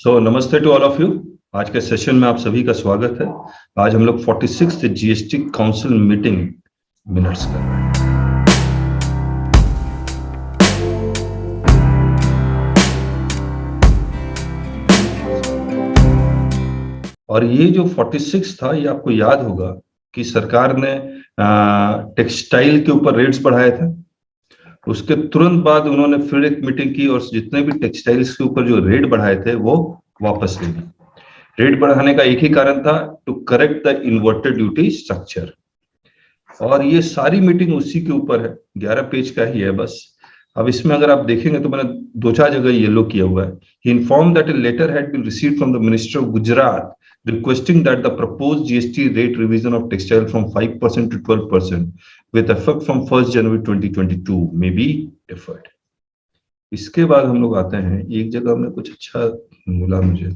नमस्ते to all of you. आज के सेशन में आप सभी का स्वागत है। आज हम लोग 46th GST council meeting minutes कर रहे हैं। और ये जो 46 था, ये आपको याद होगा कि सरकार ने टेक्सटाइल के ऊपर रेट्स बढ़ाए थे। उसके तुरंत बाद उन्होंने फिर एक मीटिंग की और जितने भी टेक्सटाइल्स के ऊपर जो रेट बढ़ाए थे वो वापस ले लिए। रेट बढ़ाने का एक ही कारण था, to correct the inverted duty structure. और ये सारी मीटिंग उसी के ऊपर है, 11 पेज का ही है बस। अब इसमें अगर आप देखेंगे तो मैंने 2-4 जगह येलो किया हुआ है। He informed that a letter had been received from the Minister of Gujarat requesting that the proposed GST rate revision of textile from 5% to 12% with effect from 1st January 2022 may be deferred। इसके बाद हम लोग आते हैं, एक जगह हमने कुछ अच्छा मिला मुझे,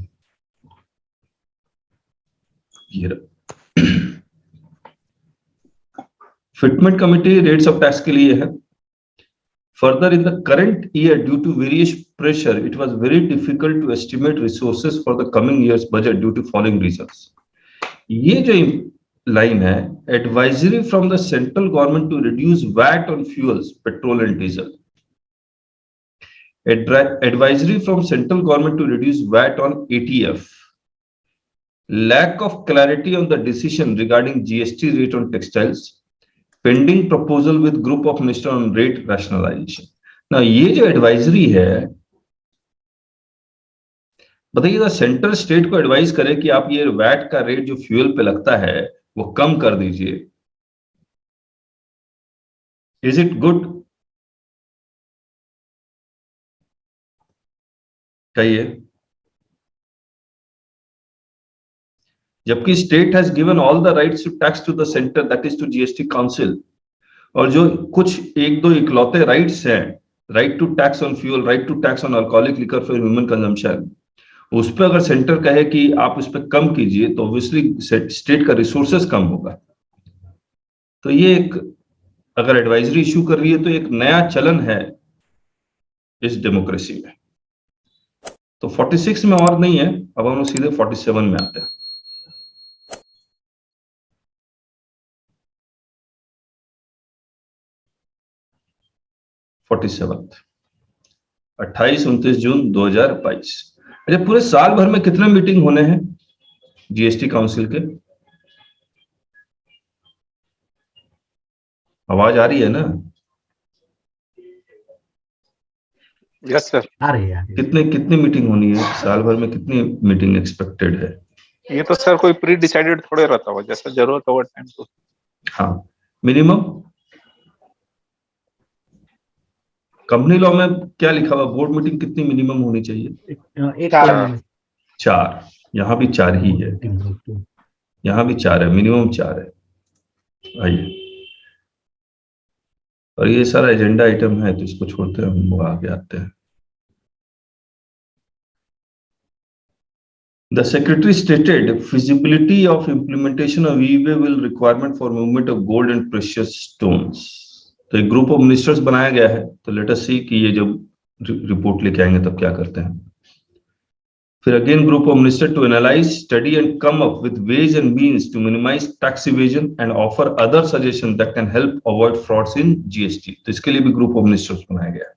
fitment committee rates of tax के लिए है। Further, in the current year, due to various pressure, it was very difficult to estimate resources for the coming year's budget due to following reasons। ये जो लाइन है, advisory from the central government to reduce VAT on fuels, petrol and diesel। Advisory from central government to reduce VAT on ATF। Lack of clarity on the decision regarding GST rate on textiles। Pending proposal with group of minister on rate rationalisation. ना ये जो advisory है, बताइएगा, centre state को advice करे कि आप ये वैट का रेट जो फ्यूल पे लगता है वो कम कर दीजिए। Is it good? कहिए। जबकि state has given all the rights to tax to the centre, that is to GST council. और जो कुछ एक दो इकलौते राइट्स हैं, right to tax on fuel, right to tax on alcoholic liquor for human consumption, उस पर अगर सेंटर कहे कि आप उस पर कम कीजिए तो ऑब्वियसली स्टेट का रिसोर्सेस कम होगा। तो ये एक, अगर एडवाइजरी इश्यू कर रही है तो एक नया चलन है इस डेमोक्रेसी में। तो 46 में और नहीं है, अब हम सीधे 47 में आते हैं। फोर्टी-7 28-29 जून 2022। अच्छा, पूरे साल भर में कितने मीटिंग होने हैं जीएसटी काउंसिल के? आवाज आ रही है ना? यस सर, आ रही है। कितनी मीटिंग होनी है साल भर में? कितनी मीटिंग एक्सपेक्टेड है? ये तो सर कोई प्री डिसाइडेड थोड़े रहता हो, जैसा जरूरत हो टाइम तो। हाँ, मिनिमम कंपनी लॉ में क्या लिखा हुआ, बोर्ड मीटिंग कितनी मिनिमम होनी चाहिए? 4। यहाँ भी 4 ही है, यहाँ भी 4 है, मिनिमम 4 है। आइए, और ये सारा एजेंडा आइटम है तो इसको छोड़ते हैं, हम आगे आते हैं। The secretary stated feasibility of implementation of e-way bill requirement for movement of gold and precious stones। तो एक ग्रुप ऑफ मिनिस्टर्स बनाया गया है, तो लेट अस सी कि ये जब रिपोर्ट लेके आएंगे तब क्या करते हैं। फिर again group of minister to analyse, study and come up with ways and means to minimise tax evasion and offer other suggestion that can help avoid frauds in GST. तो इसके लिए भी ग्रुप ऑफ मिनिस्टर्स बनाया गया है।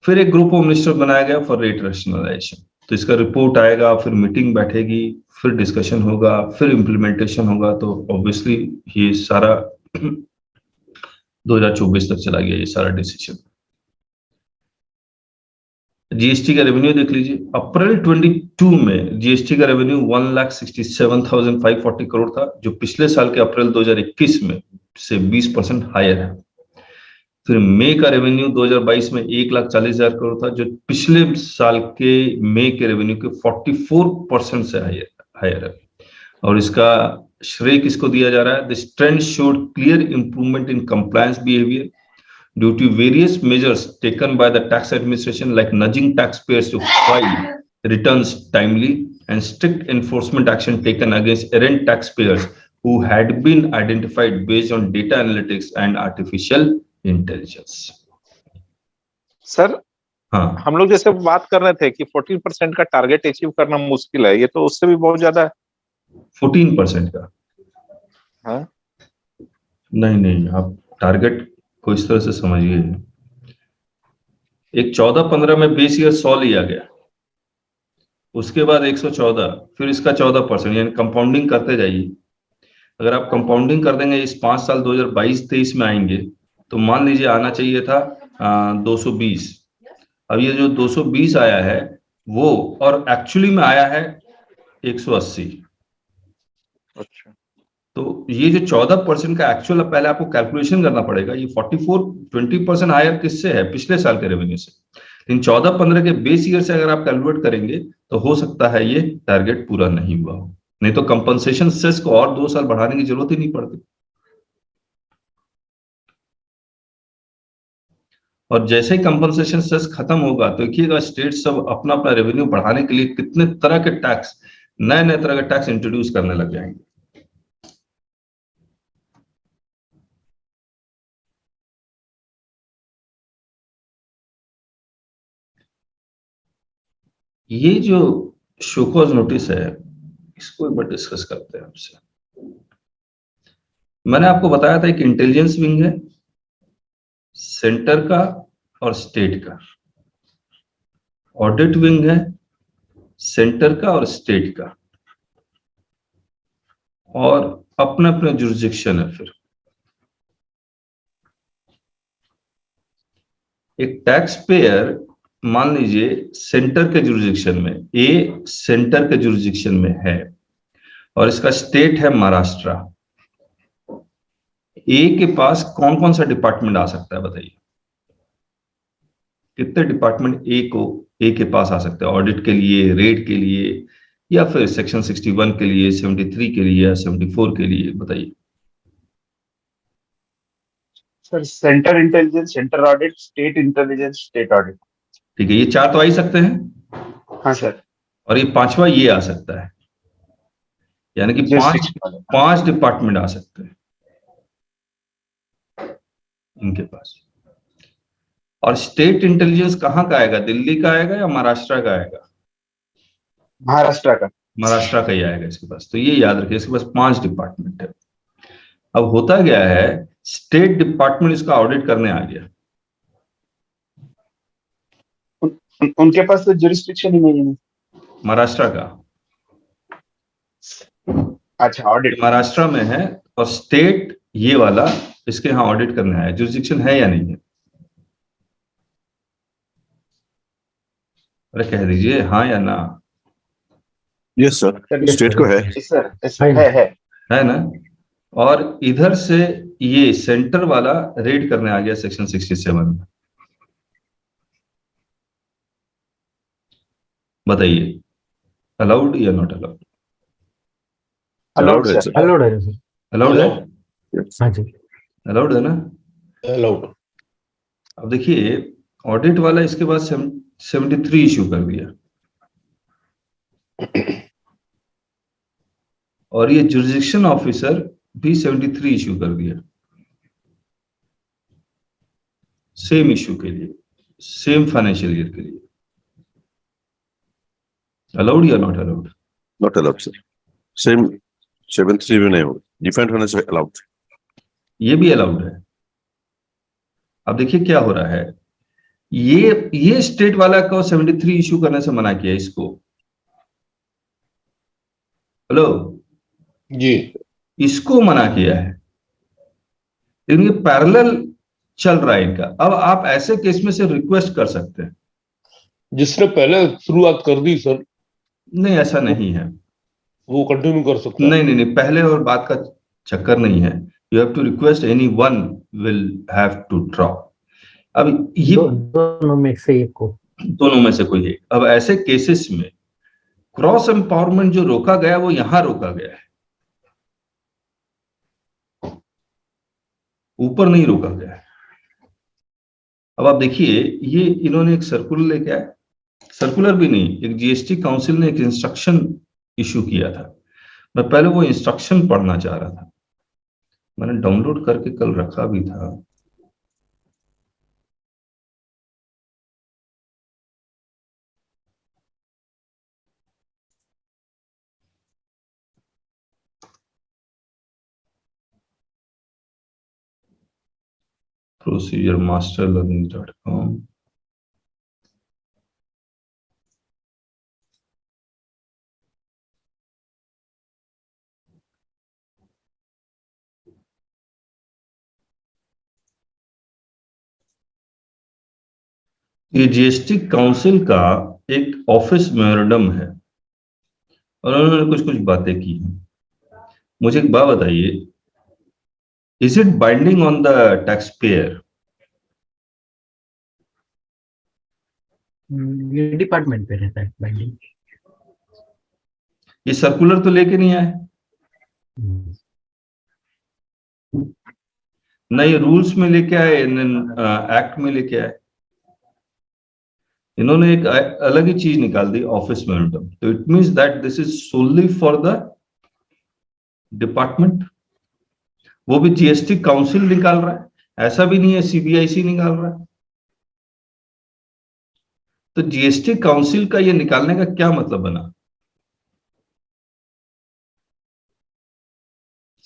फिर एक group of minister बनाया गया फॉर रेट रैशनलाइजेशन। तो इसका रिपोर्ट आएगा, फिर मीटिंग बैठेगी, फिर डिस्कशन होगा, फिर इम्प्लीमेंटेशन होगा। तो ऑब्वियसली ये सारा 2024 तक चला गया ये सारा डिसीजन। जीएसटी का रेवेन्यू देख लीजिए, अप्रैल 22 में जीएसटी का रेवेन्यू 1,67,540 करोड़ था, जो पिछले साल के अप्रैल 2021 में से 20% हायर है। फिर मई का रेवेन्यू 2022 में 1,40,000 करोड़ था, जो पिछले साल के मई के रेवेन्यू के 44% से हायर है। और इसका श्रेय किसको दिया जा रहा है? This trend showed clear improvement in compliance behaviour due to various measures taken by the tax administration, like nudging taxpayers to file returns timely and strict enforcement action taken against errant taxpayers who had been identified based on data analytics and artificial intelligence। Sir हाँ, हम लोग जैसे बात कर रहे थे कि 14% का टारगेट अचीव करना मुश्किल है, ये तो उससे भी बहुत ज्यादा है। 14% का। हाँ। नहीं नहीं, आप टारगेट को इस तरह से समझिए, एक 14-15 में बेस ईयर 100 लिया गया, उसके बाद 114, फिर इसका 14%, यानी कंपाउंडिंग करते जाइए। अगर आप कंपाउंडिंग कर देंगे, इस 5 साल 2022-23 में आएंगे, तो मान लीजिए आना चाहिए था 220। अब ये जो 220 आया है वो, और एक्चुअली में आया है 180। अच्छा। तो ये जो 14% का एक्चुअल, पहले आपको कैलकुलेशन करना पड़ेगा, ये 20% हायर किससे है, पिछले साल के रेवेन्यू से। लेकिन 14-15 के बेस ईयर से अगर आप कैलकुलेट करेंगे तो हो सकता है ये टारगेट पूरा नहीं हुआ हो, नहीं तो कंपनसेशन सेस को और 2 साल बढ़ाने की जरूरत ही नहीं पड़ती। और जैसे ही कंपनसेशन सेस खत्म होगा तो देखिएगा स्टेट सब अपना अपना रेवेन्यू बढ़ाने के लिए कितने तरह के टैक्स, नए नए तरह के टैक्स इंट्रोड्यूस करने लग जाएंगे। ये जो शोकॉज नोटिस है, इसको एक बार डिस्कस करते हैं आपसे। मैंने आपको बताया था एक इंटेलिजेंस विंग है, सेंटर का और स्टेट का, ऑडिट विंग है, सेंटर का और स्टेट का, और अपने अपने जुरिस्डिक्शन है। फिर एक टैक्स पेयर, मान लीजिए सेंटर के जुरिस्डिक्शन में, ए सेंटर के जुरिस्डिक्शन में है और इसका स्टेट है महाराष्ट्र, ए के पास कौन कौन सा डिपार्टमेंट आ सकता है बताइए? कितने डिपार्टमेंट ए के पास आ सकते हैं ऑडिट के लिए, रेड के लिए, या फिर सेक्शन 61 के लिए, 73 के लिए, या 74 के लिए, बताइए। Sir centre intelligence, centre audit, state intelligence, state audit. ठीक है, ये 4 तो आ ही सकते हैं, हाँ सर। और ये 5वां ये आ सकता है, यानी कि पांच Jurisdiction। पांच डिपार्टमेंट आ सकते हैं इनके पास। और स्टेट इंटेलिजेंस कहाँ का आएगा, दिल्ली का आएगा या महाराष्ट्र का आएगा? महाराष्ट्र का। महाराष्ट्र का ही आएगा इसके पास। तो ये याद रखिए, इसके पास 5 डिपार्टमेंट है। अब होता गया है, स्टेट डिपार्टमेंट इसका ऑडिट करने आ गया। उनके पास तो जुरिस्डिक्शन ही नहीं है। महाराष्ट्र का, अच्छा, ऑडिट। महाराष्ट्र में है, और स्टेट ये वाला इसके यहाँ ऑडिट करने आया। जुरिस्डिक्शन है या नहीं है? अरे कह दीजिए हाँ या ना। यस सर, स्टेट को है। सर है ना? और इधर से ये सेंटर वाला रेड करने आ गया सेक्शन 67 में। बताइए, अलाउड या नॉट अलाउड? अलाउड है सर। अलाउड है सर। अलाउड है, हाँ जी, अलाउड है ना? अलाउड। अब देखिए, ऑडिट वाला इसके बाद 73 इशू कर दिया, और ये जुरिस्डिक्शन ऑफिसर भी 73 इशू कर दिया, सेम इशू के लिए, सेम फाइनेंशियल ईयर के लिए। अलाउड या not allowed? Not allowed sir. Same 73 में नहीं होगा, डिफरेंट होने से अलाउड। ये भी अलाउड है। अब देखिए क्या हो रहा है, ये स्टेट वाला को 73 इशू करने से मना किया इसको। हेलो जी। इसको मना किया है, लेकिन ये पैरेलल चल रहा है इनका। अब आप ऐसे केस में से रिक्वेस्ट कर सकते हैं। जिसने पहले शुरुआत कर दी सर, नहीं ऐसा नहीं है, वो कंटिन्यू कर सकता है। नहीं नहीं नहीं, पहले और बात का चक्कर नहीं है। You have to request, any one will have to drop. अब ये दोनों में से एक को, दोनों में से कोई एक। अब ऐसे केसेस में क्रॉस एम्पावरमेंट जो रोका गया वो यहां रोका गया है, ऊपर नहीं रोका गया है। अब आप देखिए, ये इन्होंने एक सर्कुलर लेके आए, सर्कुलर भी नहीं, एक जीएसटी काउंसिल ने एक इंस्ट्रक्शन इशू किया था। मैं पहले वो इंस्ट्रक्शन पढ़ना चाह रहा था, मैंने डाउनलोड करके कल रखा भी था। Procedure masterlearning.com. ये जीएसटी काउंसिल का एक ऑफिस मेमोरेंडम है और उन्होंने कुछ कुछ बातें की हैं। मुझे एक बात बताइए, is it binding on the tax payer? ये डिपार्टमेंट पे रहता है बाइंडिंग। ये सर्कुलर तो लेके नहीं आए, न ये रूल्स में लेके आए, न एक्ट में लेके आए। इन्होंने एक अलग ही चीज निकाल दी, ऑफिस मेमोरेंडम। तो it means that this is solely for the department. वो भी जीएसटी काउंसिल निकाल रहा है, ऐसा भी नहीं है सीबीआईसी निकाल रहा है। तो जीएसटी काउंसिल का ये निकालने का क्या मतलब बना?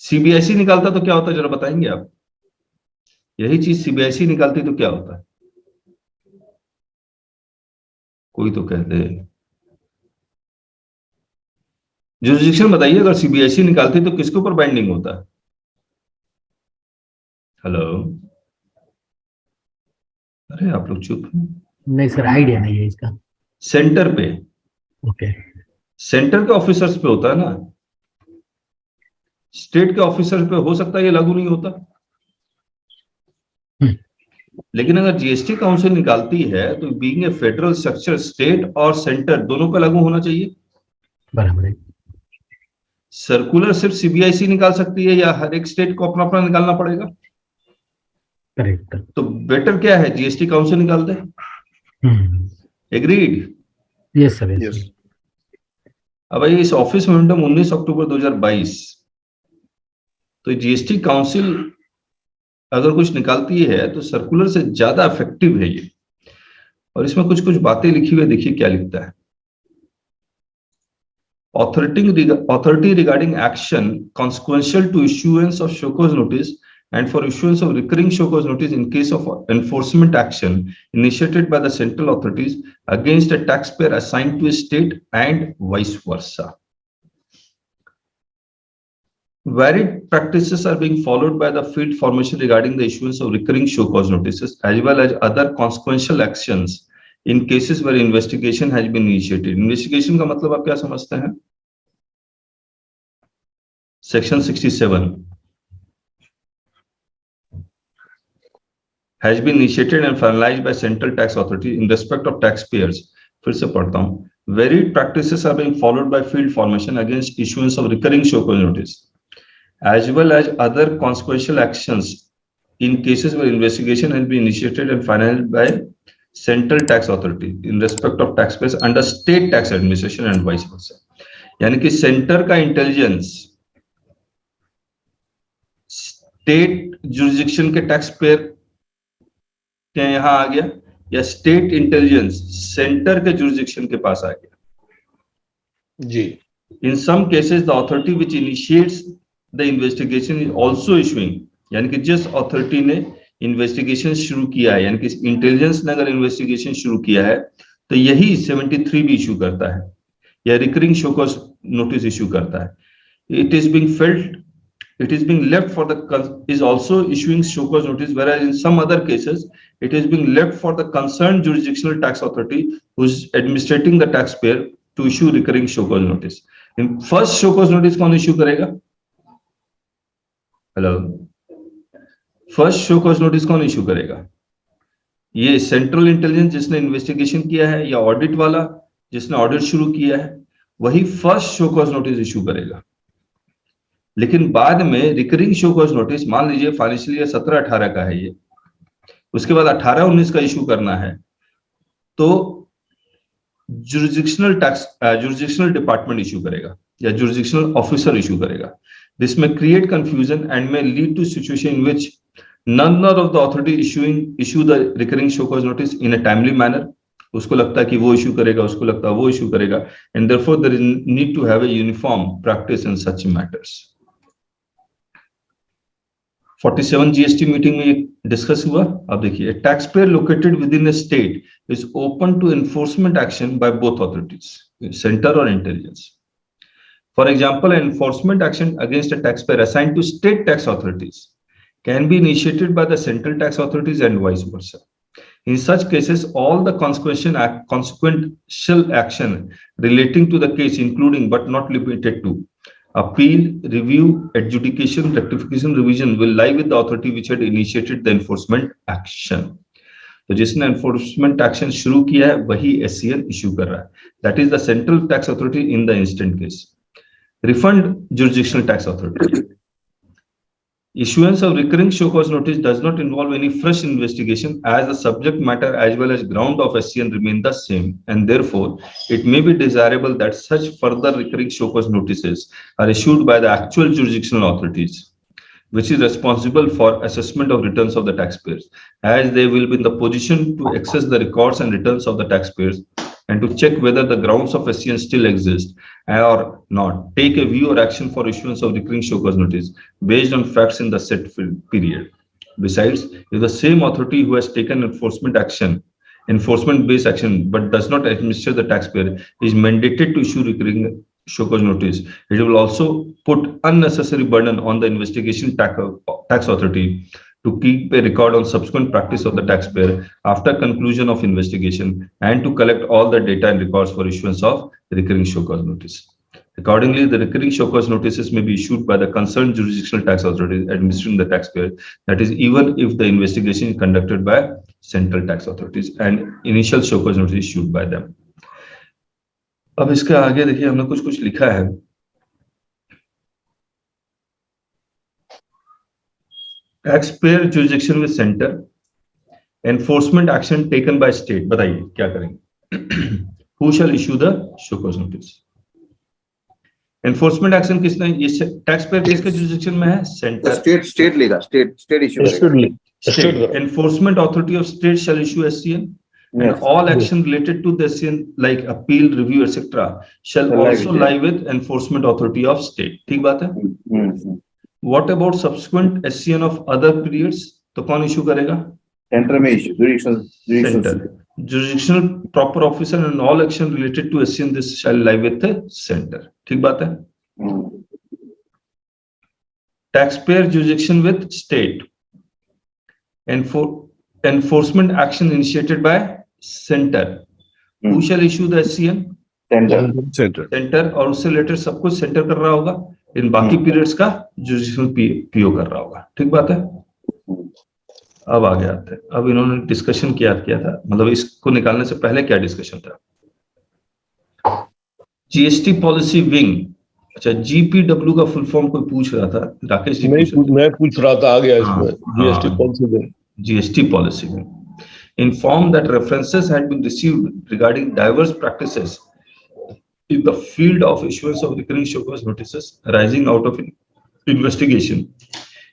सीबीआईसी निकालता तो क्या होता, जरा बताएंगे आप? यही चीज सीबीआईसी निकालती तो क्या होता? कोई तो कह दे, जुरिडिक्शन बताइए। अगर सीबीआईसी निकालती तो किसके ऊपर बाइंडिंग होता है? हेलो, अरे आप लोग चुप हैं। नहीं सर, आइडिया नहीं है इसका। सेंटर पे, ओके। सेंटर के ऑफिसर्स पे होता है ना, स्टेट के ऑफिसर पे हो सकता है ये लागू नहीं होता। लेकिन अगर जीएसटी काउंसिल निकालती है तो being a federal structure, state और सेंटर दोनों पे लागू होना चाहिए। बराबर है। सर्कुलर सिर्फ सीबीआईसी निकाल सकती है या हर एक स्टेट को अपना अपना निकालना पड़ेगा? करेक्ट। तो बेटर क्या है, जीएसटी काउंसिल निकाल दे। एग्रीड? Yes sir, yes. अब भाई इस ऑफिस मेमोरेंडम 19 अक्टूबर 2022, तो जीएसटी काउंसिल अगर कुछ निकालती है तो सर्कुलर से ज्यादा इफेक्टिव है ये। और इसमें कुछ कुछ बातें लिखी हुई, देखिए क्या लिखता है। Authority regarding action consequential to issuance of show cause notice and for issuance of recurring show cause notice in case of enforcement action initiated by the central authorities against a taxpayer assigned to a state and vice versa. Varied practices are being followed by the field formation regarding the issuance of recurring show cause notices as well as other consequential actions in cases where investigation has been initiated. Investigation का मतलब आप क्या समझते हैं? Section 67 has been initiated and finalized by Central Tax Authority in respect of taxpayers. फिर से पढ़ता हूँ. Varied practices are being followed by field formation against issuance of recurring show cause notice, as well as other consequential actions in cases where investigation has been initiated and finalized by Central Tax Authority in respect of taxpayers under state tax administration and vice versa. यानी कि centre का intelligence state jurisdiction के taxpayer के यहां आ गया, या state intelligence centre के जुरिडिक्शन के पास आ गया जी। In some cases the authority which initiates the investigation is also issuing, यानी कि जिस अथॉरिटी ने इन्वेस्टिगेशन शुरू किया है, यानी कि इंटेलिजेंस ने अगर इन्वेस्टिगेशन शुरू किया है तो यही 73 भी इशू करता है या recurring show cause notice issue करता है. It is being felt, it is being left for the is also issuing show cause notice, whereas in some other cases it is being left for the concerned jurisdictional tax authority who is administrating the taxpayer to issue recurring show cause notice. In first show cause notice कौन issue करेगा? Hello, first show cause notice कौन issue करेगा? ये central intelligence जिसने investigation किया है या audit वाला जिसने ऑडिट शुरू किया है, वही first show cause notice issue करेगा. लेकिन बाद में रिकरिंग शो कॉज नोटिस, मान लीजिए फाइनेंशियल ईयर 17-18 का है ये, उसके बाद 18-19 का इशू करना है, तो जुरिडिक्शनल डिपार्टमेंट इशू करेगा या जुरिडिक्शनल ऑफिसर इशू करेगा. This may create confusion and may lead to situation in which none of the authority issue the recurring show cause notice in a timely manner. उसको लगता है कि वो इशू करेगा, उसको लगता है वो इशू करेगा, and therefore there is need to have a uniform practice in such matters. 47 GST meeting में ये डिस्कस हुआ। अब देखिए, tax payer located within a state is open to enforcement action by both authorities, centre और intelligence. For example, an enforcement action against a taxpayer assigned to state tax authorities can be initiated by the central tax authorities and vice versa. In such cases, all the consequential action relating to the case, including but not limited to appeal, review, adjudication, rectification, revision, will lie with the authority which had initiated the enforcement action. तो जिसने enforcement action शुरू किया है वही SCN issue कर रहा है. That is the central tax authority in the instant case. Refund jurisdictional tax authority. Issuance of recurring show cause notice does not involve any fresh investigation, as the subject matter as well as ground of SCN remain the same, and therefore it may be desirable that such further recurring show cause notices are issued by the actual jurisdictional authorities, which is responsible for assessment of returns of the taxpayers, as they will be in the position to access the records and returns of the taxpayers and to check whether the grounds of SCN still exist or not, take a view or action for issuance of recurring show cause notice based on facts in the set period. Besides, if the same authority who has taken enforcement-based action, but does not administer the taxpayer, is mandated to issue recurring show cause notice, it will also put unnecessary burden on the investigation tax authority to keep a record on subsequent practice of the taxpayer after conclusion of investigation and to collect all the data and records for issuance of recurring show cause notice. Accordingly, the recurring show cause notices may be issued by the concerned jurisdictional tax authority administering the taxpayer, that is, even if the investigation is conducted by central tax authorities and initial show cause notice issued by them. अब इसके आगे देखिए, हमने कुछ लिखा है. Taxpayer jurisdiction with center, enforcement action taken by state. बताइए क्या करेंगे? Who shall issue the show cause notice? Enforcement action किसने? ये taxpayer केस के jurisdiction में है, center. State लेगा, state issue करेगा. State. Enforcement authority of state shall issue SCN. And all action related to the SCN like appeal, review, etc. shall also lie with enforcement authority of state. ठीक बात है? What about subsequent SCN of other periods? तो कौन issue करेगा? Center में issue, jurisdictional proper officer and all action related to SCN this shall lie with the center. ठीक बात है? Taxpayer jurisdiction with state. Enforcement action initiated by center. Who shall issue the SCN? Center. और उससे related सब कुछ centre कर रहा होगा. इन बाकी पीरियड्स का जुडिशियल पीओ कर रहा होगा. ठीक बात है? अब आगे आते हैं. अब इन्होंने डिस्कशन किया था, मतलब इसको निकालने से पहले क्या डिस्कशन था? GST policy wing. अच्छा, जीपीडब्ल्यू का फुल फॉर्म कोई पूछ रहा था? राकेश जी मैं पूछ रहा था, आ गया इसमें. GST policy wing. GST policy informed that references had been received regarding diverse practices in the field of issuance of recurring show cause notices arising out of investigation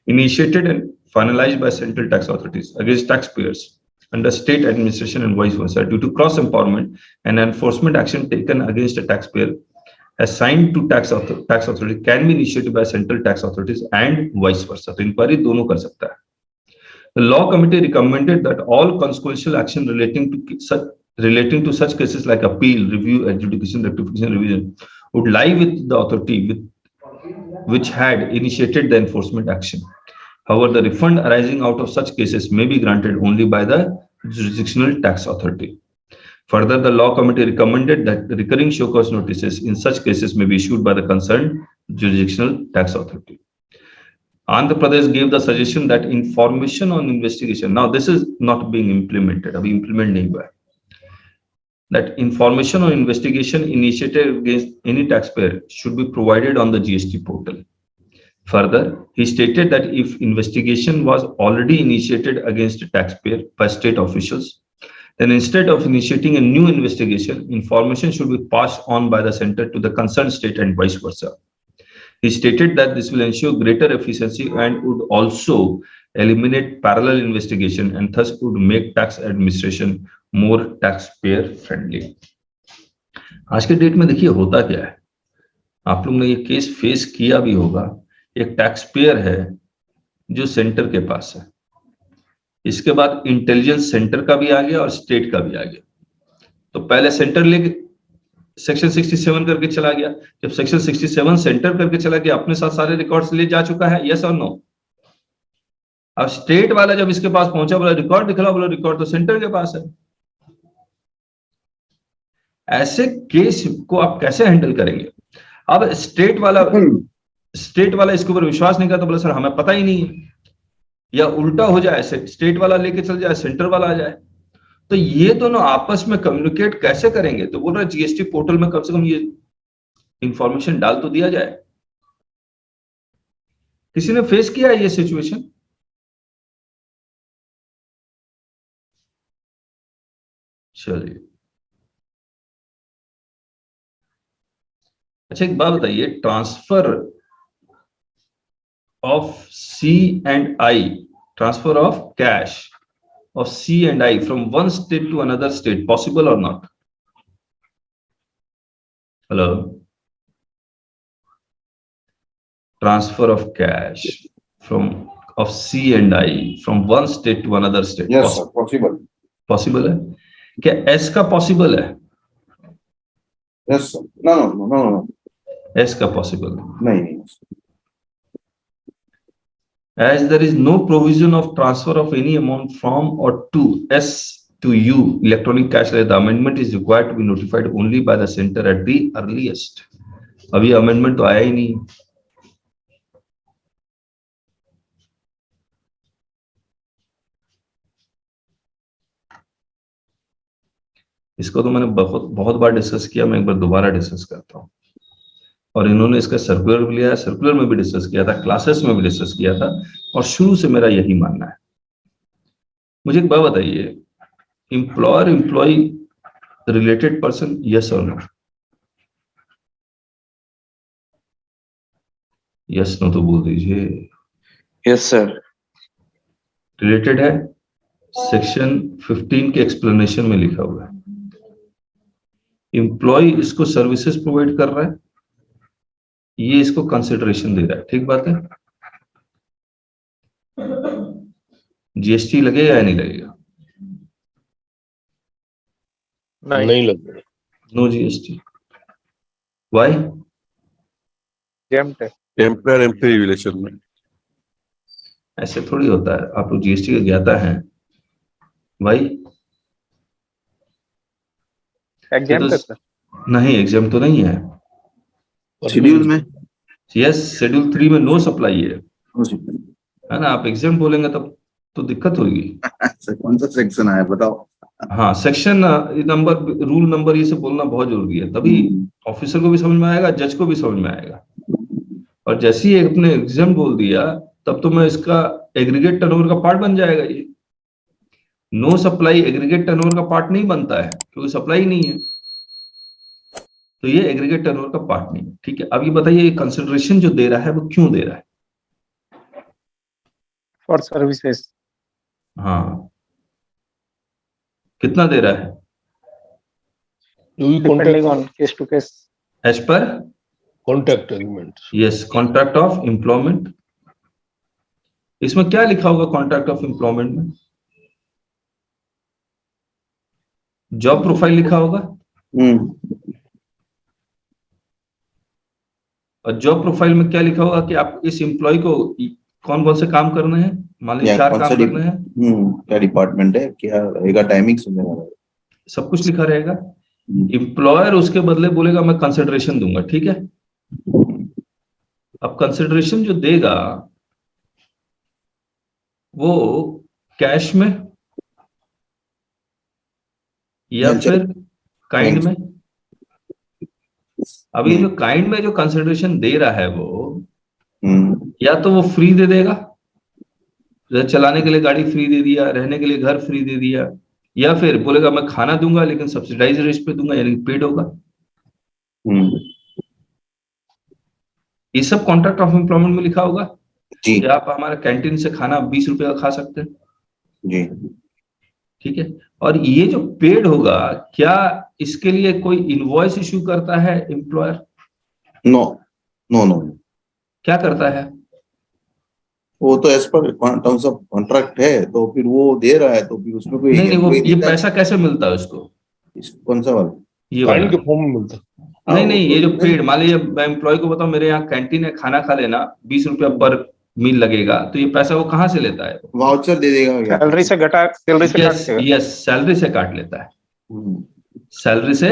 initiated and finalized by central tax authorities against taxpayers under state administration and vice versa due to cross empowerment and enforcement action taken against a taxpayer assigned to tax authority can be initiated by central tax authorities and vice versa. तो inquiry दोनों कर सकता है. The law committee recommended that all consequential action relating to such cases like appeal, review, adjudication, rectification, revision would lie with the authority which had initiated the enforcement action. However, the refund arising out of such cases may be granted only by the jurisdictional tax authority. Further, the law committee recommended that the recurring show cause notices in such cases may be issued by the concerned jurisdictional tax authority. Andhra Pradesh gave the suggestion that information on investigation, now this is not being implemented, abhi implement nahi hua hai, that information on investigation initiated against any taxpayer should be provided on the GST portal. Further, he stated that if investigation was already initiated against a taxpayer by state officials, then instead of initiating a new investigation, information should be passed on by the center to the concerned state and vice versa. He stated that this will ensure greater efficiency and would also eliminate parallel investigation and thus would make tax administration more taxpayer friendly. आज के date में देखिए होता क्या है, आप लोग ने ये केस फेस किया भी होगा. एक टैक्स पेयर है, जो सेंटर के पास है। इसके बाद इंटेलिजेंस सेंटर का भी आ गया और स्टेट का भी आ गया। तो पहले सेंटर लेके सेक्शन 67 करके चला गया। जब सेक्शन 67 सेंटर करके चला गया, अपने साथ सारे रिकॉर्ड्स ले जा चुका है, यस और नो? अब स्टेट वाला जब इसके पास पहुंचा, बोला रिकॉर्ड दिखला, बोला रिकॉर्ड तो सेंटर के पास है। ऐसे केस को आप कैसे हैंडल करेंगे? अब स्टेट वाला इसके ऊपर विश्वास नहीं करता, बोला सर हमें पता ही नहीं है, या उल्टा हो जाए, स्टेट वाला लेके चल जाए, सेंटर वाला आ जाए, तो ये दोनों आपस में कम्युनिकेट कैसे करेंगे? तो बोल रहा है जीएसटी पोर्टल में कम से कम ये इंफॉर्मेशन डाल तो दिया जाए। किसी ने फेस किया है ये सिचुएशन? चलिए, अच्छा एक बात बताइए, transfer of C&I, transfer of cash of C&I from one state to another state, possible or not? Hello? Transfer of cash of C&I from one state to another state. Yes, sir, possible. Possible है? क्या S का possible है? Yes, sir. No. S का possible है? नहीं. As there is no provision of transfer of any amount from or to S to U, electronic cash, the amendment is required to be notified only by the center at the earliest. अभी amendment तो आया ही नहीं। इसको तो मैंने बहुत बार discuss किया, मैं एक बार दोबारा डिस्कस करता हूँ। और इन्होंने इसका सर्कुलर भी लिया है, सर्कुलर में भी डिस्कस किया था, क्लासेस में भी डिस्कस किया था, और शुरू से मेरा यही मानना है। मुझे एक बात बताइए, employer employee related person, yes और नो? यस नो तो बोल दीजिए। Yes sir. रिलेटेड है, सेक्शन 15 के एक्सप्लेनेशन में लिखा हुआ है। एम्प्लॉय इसको सर्विसेज प्रोवाइड कर रहा है, ये इसको कंसिडरेशन दे रहा है, ठीक बात है? जीएसटी लगेगा या नहीं लगेगा? नहीं लग रहा। No GST. Why? Employer employee relation में ऐसे थोड़ी होता है, आप लोग जीएसटी के ज्ञाता हैं भाई। एग्जाम तो नहीं, एग्जाम तो नहीं है शेड्यूल में। यस, शेड्यूल 3 में नो सप्लाई है ना। आप एग्जाम बोलेंगे तब तो दिक्कत होगी। कौन सा सेक्शन आया बताओ? हाँ, सेक्शन नंबर, रूल नंबर, ये सब बोलना बहुत जरूरी है, तभी ऑफिसर को भी समझ में आएगा, जज को भी समझ में आएगा। और जैसे ही अपने एग्जाम बोल दिया, तब तो मैं इसका एग्रीगेट टर्नओवर का पार्ट बन जाएगा। ये नो सप्लाई एग्रीगेट टर्नओवर का पार्ट नहीं बनता है, क्योंकि सप्लाई नहीं है, तो ये एग्रीगेट टर्नओवर का पार्ट नहीं है। ठीक है, अब ये बताइए, ये कंसिडरेशन जो दे रहा है वो क्यों दे रहा है? For services. हाँ, कितना दे रहा है? Depending on case to case, as per contract agreement. Yes, contract of employment. इसमें क्या लिखा होगा कॉन्ट्रैक्ट ऑफ एम्प्लॉयमेंट में? जॉब प्रोफाइल लिखा होगा, और जॉब प्रोफाइल में क्या लिखा होगा कि आप इस एम्प्लॉय को कौन कौन से काम करने हैं, मान लीजिए 4 काम करने हैं, क्या डिपार्टमेंट है, क्या रहेगा, टाइमिंग्स वगैरह सब कुछ लिखा रहेगा। एम्प्लॉयर उसके बदले बोलेगा मैं कंसिडरेशन दूंगा, ठीक है। अब कंसिडरेशन जो देगा वो कैश में या फिर काइंड में? अभी जो काइंड में जो कंसिडरेशन दे रहा है वो या तो वो फ्री दे देगा, चलाने के लिए गाड़ी फ्री दे दिया, रहने के लिए घर फ्री दे दिया, या फिर बोलेगा मैं खाना दूंगा लेकिन सब्सिडाइज रेट पे दूंगा, यानी पेड होगा। ये सब कॉन्ट्रैक्ट ऑफ एम्प्लॉयमेंट में लिखा होगा कि आप हमारा कैंटीन से खाना 20 रुपए का खा सकते हैं जी, ठीक है। और ये जो पेड होगा, क्या इसके लिए कोई इनवॉइस इश्यू करता है एम्प्लॉयर? No no no. क्या करता है? वो तो as per terms of contract है, तो फिर वो दे रहा है, तो फिर उसमें कोई नहीं नहीं, वो employee ये देता है? पैसा कैसे मिलता है उसको? कौन सा वाला? ये फाइन वाला के फॉर्म में मिलता है। नहीं नहीं, ये जो नहीं, पेड, मान लीजिए मैं एम्प्लॉय को बताऊं मेरे यहाँ कैंटीन है, खाना खा लेना, 20 रुपया पर मील लगेगा, तो ये पैसा वो कहाँ से लेता है? वाउचर दे देगा क्या? सैलरी से काट यस देगा। यस, सैलरी से काट लेता है, हम्म, सैलरी से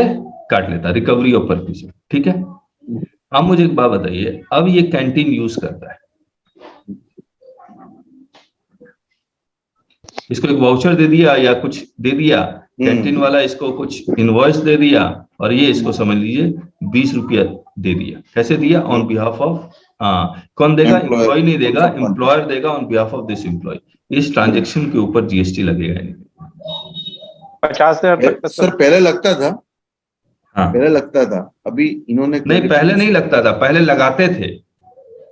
काट लेता है, रिकवरी ऑफ परचेज से, ठीक है। अब मुझे एक बात बताइए, अब ये कैंटीन यूज करता है, इसको एक वाउचर दे दिया या कुछ दे दिया, कैंटीन वाला इसको कुछ इनवॉइस दे दिया, और ये इसको समझ लीजिए 20 रुपया दे दिया। कैसे दिया? ऑन बिहाफ ऑफ, कौन देगा? एम्प्लॉय नहीं देगा, एम्प्लॉयर देगा on behalf of this employee. इस ट्रांजेक्शन के ऊपर जीएसटी लगेगा नहीं। 50,000 तक का सर पहले लगता था, हाँ पहले लगता था, अभी इन्होंने नहीं, पहले नहीं लगता था, पहले लगाते थे।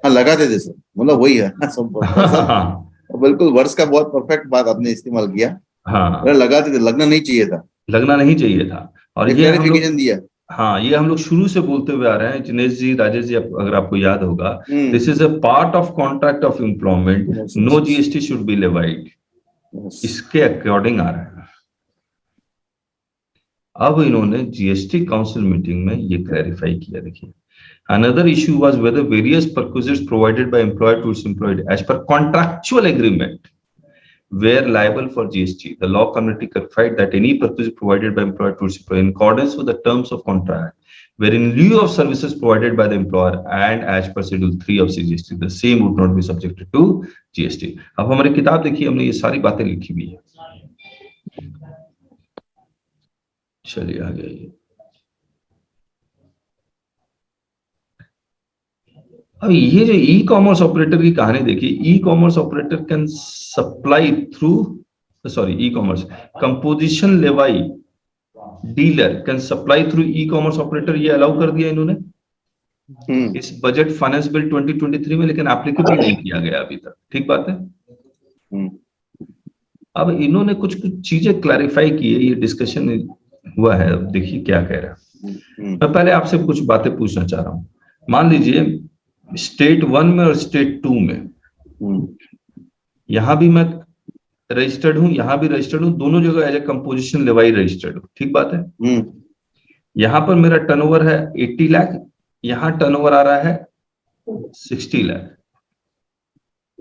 हाँ लगाते थे सर, मतलब वही है सब सर, हाँ बिल्कुल वर्ष का बहुत परफेक्ट बात आपने इस्तेमाल किया। हाँ, पहले लगाते थे, लगना नहीं चाहिए था, लगना नहीं चाहिए था। और ये हम लोग, क्लैरिफिकेशन दिया। हाँ ये हम लोग शुरू से बोलते हुए आ रहे हैं, जिनेश जी, राजेश जी, अगर आपको याद होगा, this is a part of contract of employment, no GST should be levied, इसके अकॉर्डिंग आ रहा है। अब इन्होंने जीएसटी काउंसिल मीटिंग में ये क्लैरिफाई किया। देखिए, another issue was whether various perquisites provided by employer to its employed as per contractual agreement were liable for GST. The law committee clarified that any perquisite provided by employer to its employer in accordance with the terms of contract were in lieu of services provided by the employer and as per Schedule 3 of CGST, the same would not be subjected to GST. अब हमारी किताब देखिए, हमने ये सारी बातें लिखी हुई है। चलिए आगे आइए। अब ये जो ई कॉमर्स ऑपरेटर की कहानी देखिए, e commerce operator can supply through, sorry e commerce composition लेवाई dealer can supply through e commerce operator, ये अलाउ कर दिया इन्होंने इस बजट फाइनेंस बिल 2023 में, लेकिन एप्लीकेबल नहीं किया गया अभी तक। ठीक बात है। अब इन्होंने कुछ चीजें क्लैरिफाई की है, ये डिस्कशन हुआ है, अब देखिए क्या कह रहा है। मैं पहले आपसे कुछ बातें पूछना चाह रहा हूं। मान लीजिए स्टेट 1 में और स्टेट 2 में, यहां भी मैं रजिस्टर्ड हूं, यहां भी रजिस्टर्ड हूं, दोनों जगह as a composition levy registered हूं। ठीक बात है। यहां पर मेरा टर्नओवर है 80 लाख, यहां टर्नओवर आ रहा है 60 लाख,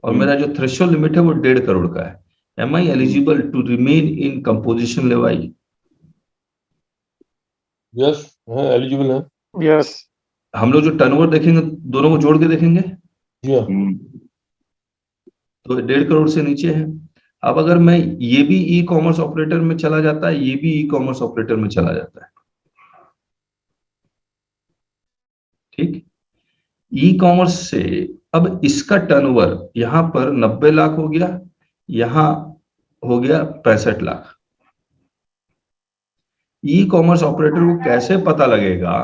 और मेरा जो थ्रेशोल्ड लिमिट है वो 1.5 करोड़ का है। Am I eligible to remain in composition levy? Yes, eligible है। यस, हम लोग जो टर्नओवर देखेंगे दोनों को जोड़ के देखेंगे तो 1.5 करोड़ से नीचे है। अब अगर मैं ये भी ई कॉमर्स ऑपरेटर में चला जाता है, ये भी ई कॉमर्स ऑपरेटर में चला जाता है, ठीक, ई कॉमर्स से अब इसका टर्नओवर यहां पर 90 लाख हो गया, यहां हो गया 65 लाख। ई कॉमर्स ऑपरेटर को कैसे पता लगेगा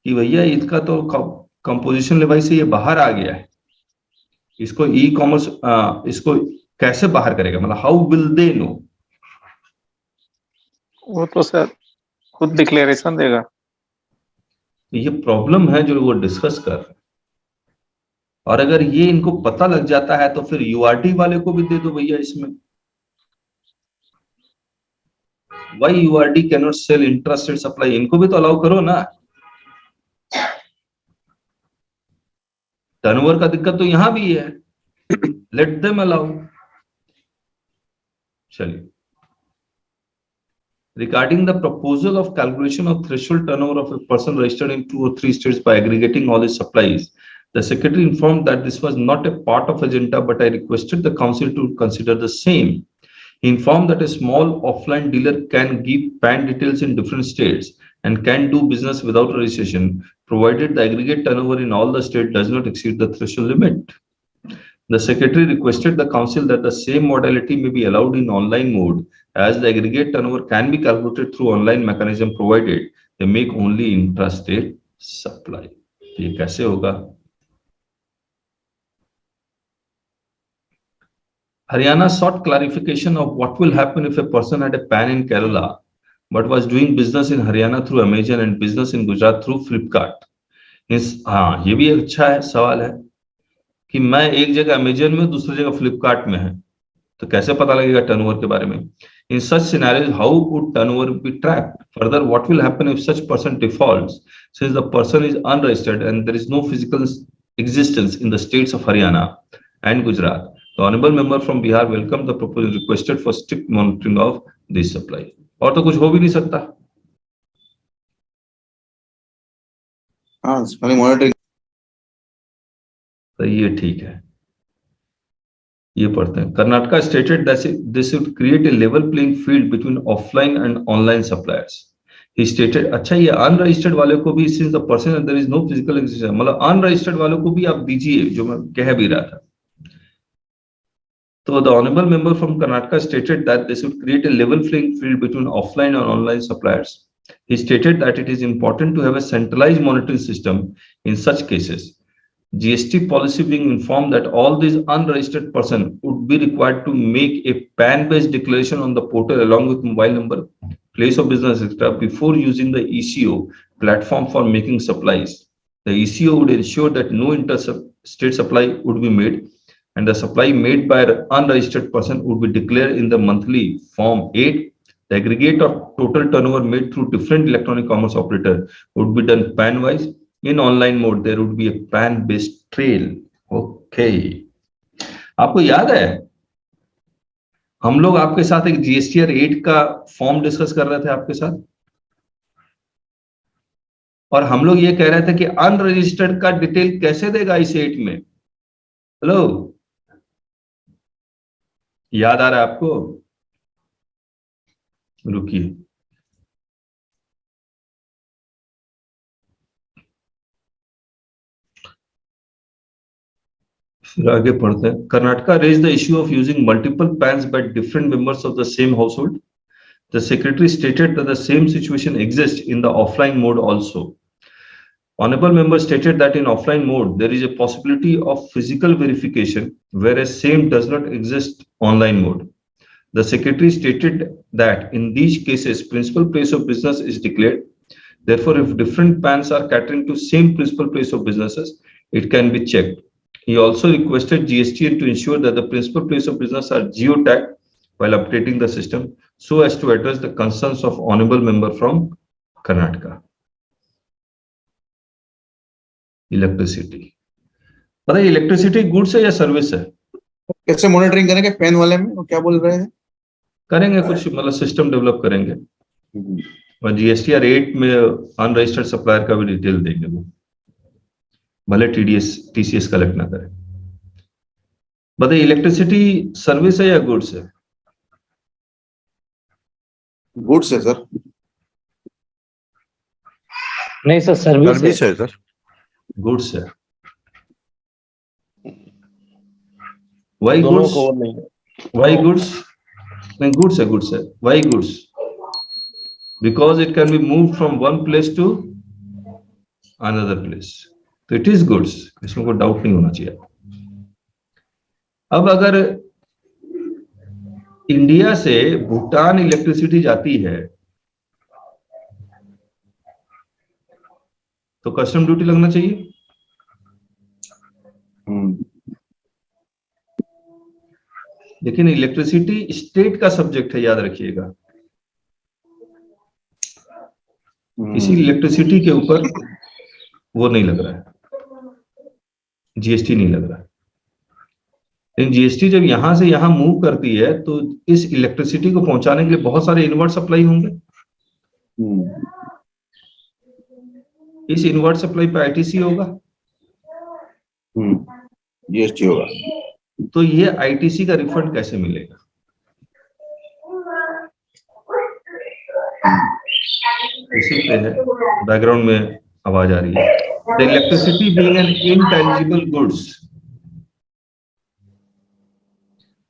कि भैया इसका तो कंपोजिशन लेवाई से ये बाहर आ गया है, इसको ई कॉमर्स इसको कैसे बाहर करेगा? मतलब हाउ विल दे नो? वो तो सर खुद डिक्लेरेशन देगा। ये प्रॉब्लम है जो वो डिस्कस कर रहे हैं। और अगर ये इनको पता लग जाता है तो फिर यूआरटी वाले को भी दे दो भैया इसमें। Why URT can not sell intrastate supply, इनको भी तो अलाउ करो ना। टर्नओवर का दिक्कत तो यहां भी है, लेट देम अलाउ। चलिए, regarding the proposal of calculation of threshold turnover of a person registered in 2 or 3 states by aggregating all his supplies, the secretary informed that this was not a part of agenda, but I requested the council to consider the same. He informed that a small offline dealer can give PAN details in different states and can do business without registration, provided the aggregate turnover in all the states does not exceed the threshold limit. The secretary requested the council that the same modality may be allowed in online mode, as the aggregate turnover can be calculated through online mechanism, provided they make only intrastate supply. ये कैसे होगा? Haryana sought clarification of what will happen if a person had a PAN in Kerala but was doing business in Haryana through Amazon and business in Gujarat through Flipkart. हाँ, ये भी एक अच्छा है सवाल है। कि मैं एक जगह अमेजन में दूसरी जगह फ्लिपकार्ट में है, तो कैसे पता लगेगा टर्नओवर के बारे में? In such scenarios how would turnover be tracked? Further what will happen if such person defaults since the person is unregistered and there is no physical existence in the states of Haryana and Gujarat? The honorable member from Bihar welcomed the proposal, requested for strict monitoring of this supply. और तो कुछ हो भी नहीं सकता। हाँ, खाली monitoring. तो ये ठीक है, ये पढ़ते हैं। Karnataka stated that this would create a level playing field between offline and online suppliers. He stated, अच्छा ये अनरजिस्टर्ड वाले को भी since the person and there is no physical existence, मतलब अनरजिस्टर्ड वालों को भी आप दीजिए, जो मैं कह भी रहा था। तो the honorable member from Karnataka stated that this would create a level playing field between offline and online suppliers. He stated that it is important to have a centralized monitoring system in such cases. GST policy being informed that all these unregistered person would be required to make a PAN-based declaration on the portal along with mobile number, place of business, etc. before using the ECO platform for making supplies. The ECO would ensure that no interstate supply would be made, and the supply made by an unregistered person would be declared in the monthly Form 8. The aggregate of total turnover made through different electronic commerce operator would be done PAN-wise. In online mode, there would be a PAN-based trail. Okay. आपको याद है हम लोग आपके साथ एक GSTR 8 का form discuss कर रहे थे आपके साथ, और हम लोग ये कह रहे थे कि अनरजिस्टर्ड का डिटेल कैसे देगा इस 8 में? हेलो, याद आ रहा है आपको? रुकिए, फिर आगे पढ़ते हैं। Karnataka raised the issue of using multiple PANs by different members of the same household. The secretary stated that the same situation exists in the offline mode also. Honorable member stated that in offline mode, there is a possibility of physical verification, whereas same does not exist online mode. The secretary stated that in these cases, principal place of business is declared. Therefore, if different PANs are catering to same principal place of businesses, it can be checked. He also requested GSTN to ensure that the principal place of business are geotagged while updating the system so as to address the concerns of honorable member from Karnataka. Electricity, पता है electricity goods है या service है? कैसे monitoring करेंगे pen वाले में? वो क्या बोल रहे थे? करेंगे कुछ, मतलब सिस्टम डेवलप करेंगे, और जीएसटीआर 8 में अनरजिस्टर्ड सप्लायर का भी डिटेल देंगे वो, भले टीसीएस कलेक्ट ना करें। बताइए इलेक्ट्रिसिटी सर्विस है या गुड्स है? गुड्स है सर। नहीं सर, सर्विस है सर। गुड्स है। वाई दोनों गुड्स? को नहीं है। Why goods? नहीं, गुड्स है, गुड्स है। Why goods? Because it can be move from one place to another place, तो इट इज गुड्स, इसमें कोई डाउट नहीं होना चाहिए। अब अगर इंडिया से भूटान इलेक्ट्रिसिटी जाती है तो कस्टम ड्यूटी लगना चाहिए। लेकिन इलेक्ट्रिसिटी स्टेट का सब्जेक्ट है, याद रखिएगा। किसी इलेक्ट्रिसिटी के ऊपर वो नहीं लग रहा है, जीएसटी नहीं लग रहा है। लेकिन जीएसटी जब यहां से यहां मूव करती है तो इस इलेक्ट्रिसिटी को पहुंचाने के लिए बहुत सारे इनवर्ट सप्लाई होंगे। इस इनवर्ट सप्लाई पे आईटीसी होगा, जीएसटी होगा। तो ये आईटीसी का रिफंड कैसे मिलेगा? इसी पे है, बैकग्राउंड में आवाज आ रही है। The electricity being an intangible goods,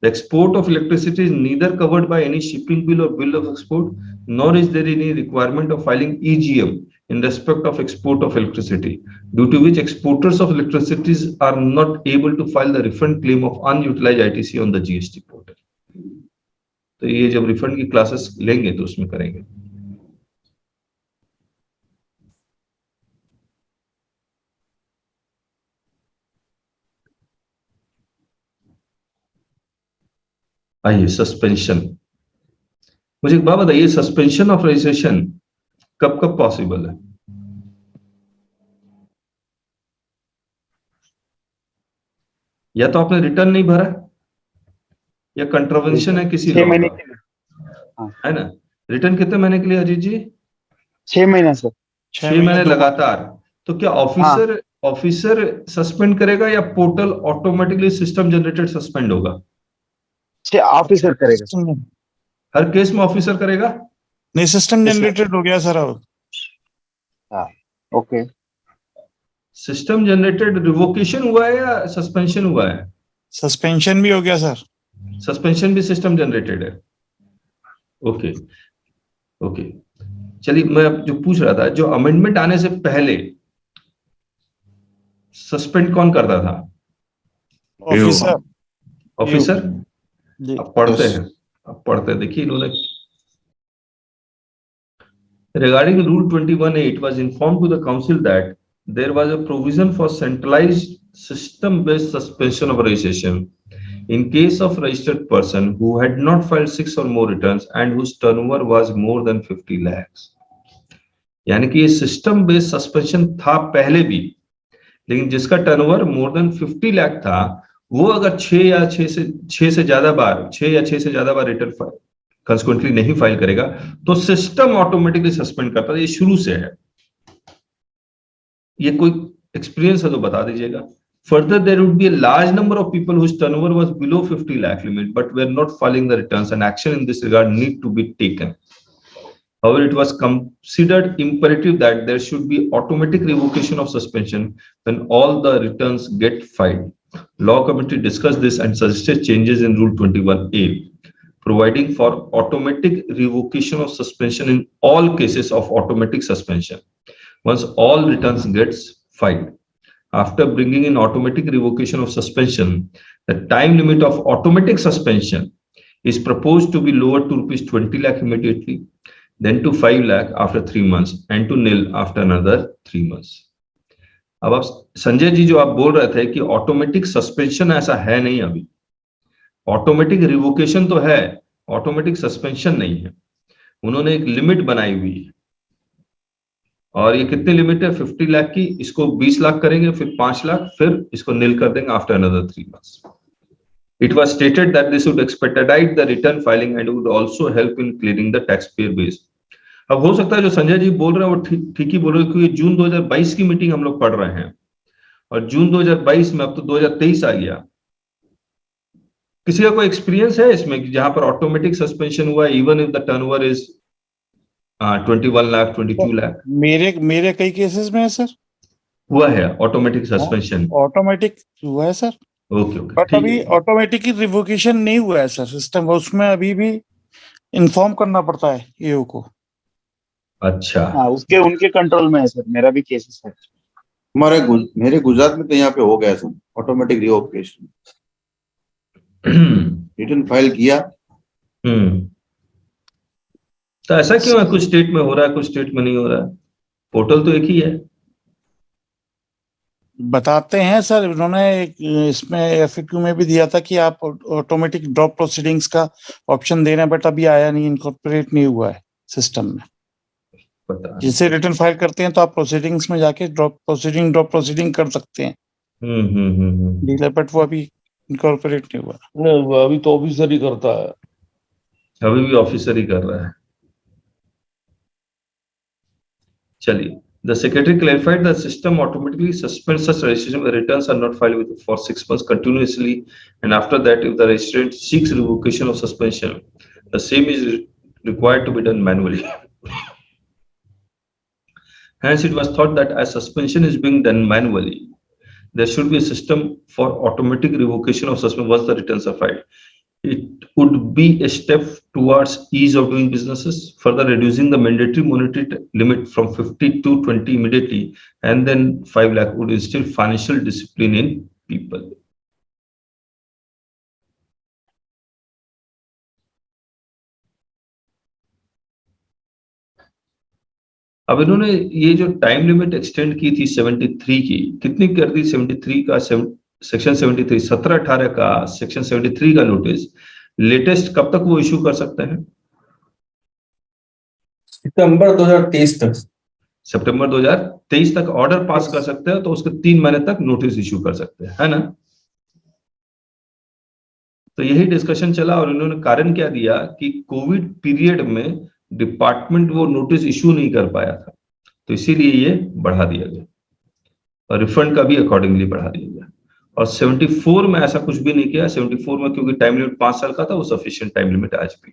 the export of electricity is neither covered by any shipping bill or bill of export, nor is there any requirement of filing EGM in respect of export of electricity, due to which exporters of electricity are not able to file the refund claim of unutilized ITC on the GST portal. तो ये जब refund की classes लेंगे तो उसमें करेंगे। आइए suspension, मुझे एक बात बताइए, सस्पेंशन ऑफ रजिस्ट्रेशन कब कब पॉसिबल है? या तो आपने रिटर्न नहीं भरा या कंट्रावेंशन है किसी 6 लॉ महीने का, के लिए। है ना? रिटर्न कितने महीने के लिए अजीत जी? 6 महीना सर। 6 महीने लगातार। तो क्या ऑफिसर सस्पेंड करेगा या portal automatically system generated suspend होगा? ऑफिसर करेगा। हर केस में ऑफिसर करेगा? नहीं, सिस्टम जनरेटेड हो गया सर अब। ओके। सिस्टम जनरेटेड रिवोकेशन हुआ है या सस्पेंशन हुआ है? सस्पेंशन भी हो गया सर। सस्पेंशन भी सिस्टम जनरेटेड है। ओके ओके, चलिए मैं अब जो पूछ रहा था, जो अमेंडमेंट आने से पहले सस्पेंड कौन करता था? ऑफिसर। ऑफिसर। जी। अब पढ़ते हैं, देखिए इन्होंने regarding rule 21A, it was informed to the council that there was a provision for centralized system based suspension of registration in case of registered person who had not filed 6 or more returns and whose turnover was more than 50 lakhs. यानी कि ये system based suspension था पहले भी, लेकिन जिसका turnover more than 50 lakh था, वो अगर 6 या 6 से ज्यादा बार रिटर्न कंसिक्वेंटली नहीं फाइल करेगा तो सिस्टम ऑटोमेटिकली सस्पेंड करता है। ये शुरू से है। ये कोई एक्सपीरियंस है तो बता दीजिएगा। Further, there would be a large number of people whose turnover was below 50 lakh limit but were not filing the returns, and action in this regard need to be taken. However, it was considered imperative that there should be automatic revocation of suspension when all the returns get filed. Law Committee discussed this and suggested changes in Rule 21A, providing for automatic revocation of suspension in all cases of automatic suspension once all returns gets filed. After bringing in automatic revocation of suspension, the time limit of automatic suspension is proposed to be lowered to rupees 20 lakh immediately, then to 5 lakh after 3 months, and to nil after another 3 months. अब आप संजय जी जो आप बोल रहे थे कि automatic suspension ऐसा है नहीं, अभी ऑटोमेटिक रिवोकेशन तो है, ऑटोमेटिक सस्पेंशन नहीं है। उन्होंने एक लिमिट बनाई हुई है, और ये कितनी लिमिट है? 50 लाख की। इसको 20 लाख करेंगे, फिर 5 लाख, फिर इसको नील कर देंगे after another 3 months. It was stated that this would expedite the return filing and would also help in clearing the taxpayer base. अब हो सकता है जो संजय जी बोल रहे हैं वो ठीक ही बोल रहे हैं, क्योंकि जून 2022 की मीटिंग हम लोग पढ़ रहे हैं, और जून 2022 में अब तो 2023 आ गया। किसी का कोई एक्सपीरियंस है इसमें कि जहां पर ऑटोमेटिक सस्पेंशन हुआ even if the turnover is 21 lakh 22 lakh? मेरे कई केसेस में है सर, हुआ है ऑटोमेटिक सस्पेंशन। ऑटोमेटिक हुआ है सर। ओके ओके, बट अभी ऑटोमेटिक रिवोकेशन नहीं हुआ है सर सिस्टम, उसमें अभी भी इन्फॉर्म करना पड़ता है ईओ को। अच्छा, हाँ, उसके उनके कंट्रोल में है सर। मेरा भी केसेस है। मेरे गुजरात में तो यहाँ पे हो गया sir automatic revocation. Return file किया। तो ऐसा क्यों है? कुछ स्टेट में हो रहा है, कुछ स्टेट में नहीं हो रहा है। पोर्टल तो एक ही है। बताते हैं सर, उन्होंने इसमें एफएक्यू में भी दिया था कि आप ऑटोमेटिक ड्रॉप प्रोसीडिंग्स का ऑप्शन दे रहे हैं, बट अभी आया नहीं, इनकॉर्पोरेट नहीं हुआ है सिस्टम में। जिससे रिटर्न फाइल करते हैं तो आप प्रोसीडिंग्स में जाके ड्रॉप प्रोसीडिंग कर सकते हैं डीलर, बट वो अभी इनकॉर्पोरेट नहीं हुआ। नहीं, अभी तो ऑफिसर ही करता है। अभी भी ऑफिसर ही कर रहा है। चलिए, the secretary clarified the system automatically suspends such registration where returns are not filed with for 6 months continuously, and after that if the registrant seeks revocation of suspension, the same is required to be done manually. Hence it was thought that as suspension is being done manually, there should be a system for automatic revocation of suspension once the returns are filed. It would be a step towards ease of doing businesses, further reducing the mandatory monetary limit from 50 to 20 immediately, and then 5 lakh would instill financial discipline in people. अब इन्होंने ये जो time limit extend की थी 73 की, कितनी कर दी? 73 का सेक्शन 73 17/18 का सेक्शन 73 का नोटिस लेटेस्ट कब तक वो इशू कर सकते हैं? सितंबर 2023 तक। सितंबर 2023 तक ऑर्डर पास कर सकते हैं, तो उसके 3 महीने तक नोटिस इशू कर सकते हैं, है ना? तो यही डिस्कशन चला और इन्होंने कारण क्या दिया कि कोविड पीरियड में डिपार्टमेंट वो नोटिस इशू नहीं कर पाया था, तो इसीलिए ये बढ़ा दिया गया और रिफंड का भी अकॉर्डिंगली बढ़ा दिया गया। और 74 में ऐसा कुछ भी नहीं किया। 74 में क्योंकि टाइम लिमिट 5 साल का था, वो सफिशिएंट टाइम लिमिट आज भी।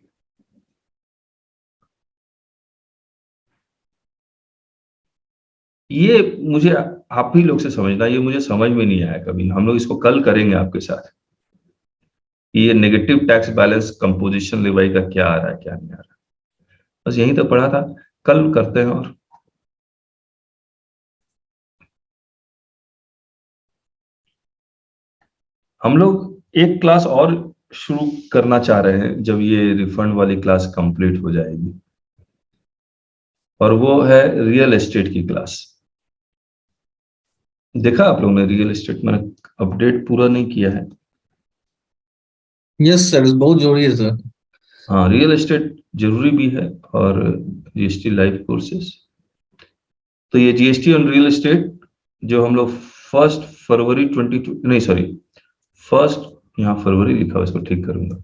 ये मुझे आप ही लोग से समझना, ये मुझे समझ में नहीं आया कभी। हम लोग इसको कल करेंगे आपके साथ, ये नेगेटिव टैक्स बैलेंस कंपोजिशन लेवाई का क्या आ रहा है, क्या नहीं आ रहा है। बस यहीं तक पढ़ा था, कल करते हैं। और हम लोग एक क्लास और शुरू करना चाह रहे हैं जब ये रिफंड वाली क्लास कंप्लीट हो जाएगी, और वो है रियल एस्टेट की क्लास। देखा आप लोगों ने रियल एस्टेट? मैंने अपडेट पूरा नहीं किया है। यस सर, बहुत जरूरी है सर। हाँ, रियल एस्टेट जरूरी भी है, और जीएसटी लाइव कोर्सेस। तो ये जीएसटी ऑन रियल एस्टेट जो हम लोग 1 फरवरी 22 नहीं सॉरी 1 यहाँ फरवरी लिखा हुआ, इसको ठीक करूंगा,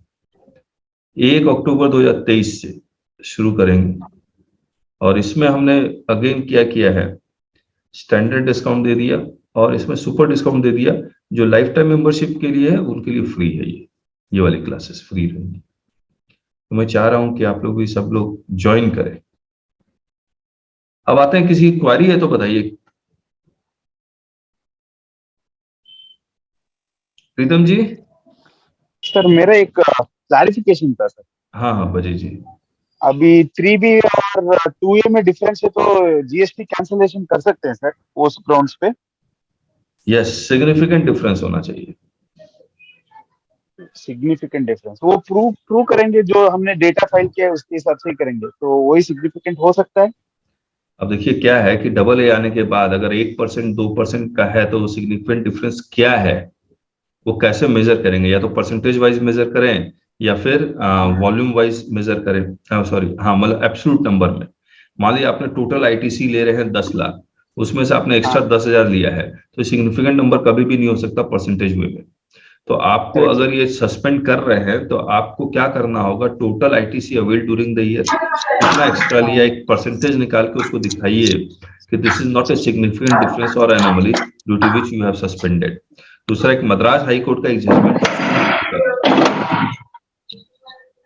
1 अक्टूबर 2023 से शुरू करेंगे। और इसमें हमने अगेन क्या किया है, स्टैंडर्ड डिस्काउंट दे दिया और इसमें सुपर डिस्काउंट दे दिया। जो लाइफ टाइम मेंबरशिप के लिए है उनके लिए फ्री है, ये वाली क्लासेस फ्री रहेंगी। तो मैं चाह रहा हूं कि आप लोग भी सब लोग ज्वाइन करें। अब आते हैं, किसी की क्वारी है तो बताइए। प्रीतम जी? सर मेरा एक क्लैरिफिकेशन था सर। हाँ हाँ बजे जी। अभी 3B और 2A में डिफरेंस है, तो जीएसटी कैंसलेशन कर सकते हैं सर उस ग्राउंड्स पे? यस, सिग्निफिकेंट डिफरेंस होना चाहिए। सिग्निफिकेंट डिफरेंस वो प्रूव करेंगे, जो हमने डेटा फाइल किया है उसके हिसाब से ही करेंगे, तो वही सिग्निफिकेंट हो सकता है। अब देखिए क्या है कि डबल ए आने के बाद अगर 1% 2% का है तो सिग्निफिकेंट डिफरेंस क्या है, वो कैसे मेजर करेंगे? या तो परसेंटेज वाइज मेजर करें या फिर वॉल्यूम वाइज मेजर करें। सॉरी हाँ, मतलब एब्सोल्यूट नंबर में। मान लीजिए आपने टोटल आईटीसी ले रहे हैं 10 लाख, उसमें से आपने एक्स्ट्रा 10,000 लिया है, तो सिग्निफिकेंट नंबर कभी भी नहीं हो सकता परसेंटेज वे में। तो आपको अगर ये सस्पेंड कर रहे हैं तो आपको क्या करना होगा, total ITC avail during the year कितना एक्स्ट्रा लिया, एक परसेंटेज निकाल के उसको दिखाइए कि this is not a significant difference और anomaly due to which you have suspended. दूसरा, एक मद्रास हाई कोर्ट का एक जजमेंट।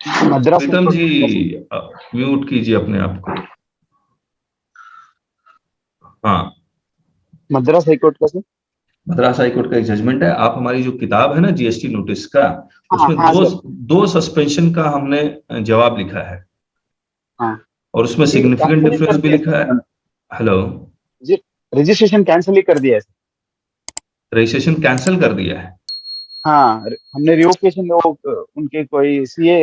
प्रीतम जी म्यूट कीजिए अपने आप को। हाँ, मद्रास हाईकोर्ट का सर? मद्रास हाईकोर्ट का एक जजमेंट है। आप हमारी जो किताब है ना जीएसटी नोटिस का, उसमें हाँ, दो सस्पेंशन का हमने जवाब लिखा है। हाँ। और उसमें सिग्निफिकेंट डिफरेंस भी लिखा है। हेलो, रजिस्ट्रेशन कैंसिल ही कर दिया है। रजिस्ट्रेशन कैंसिल कर दिया है? हाँ, हमने रिवोकेशन उनके कोई सीए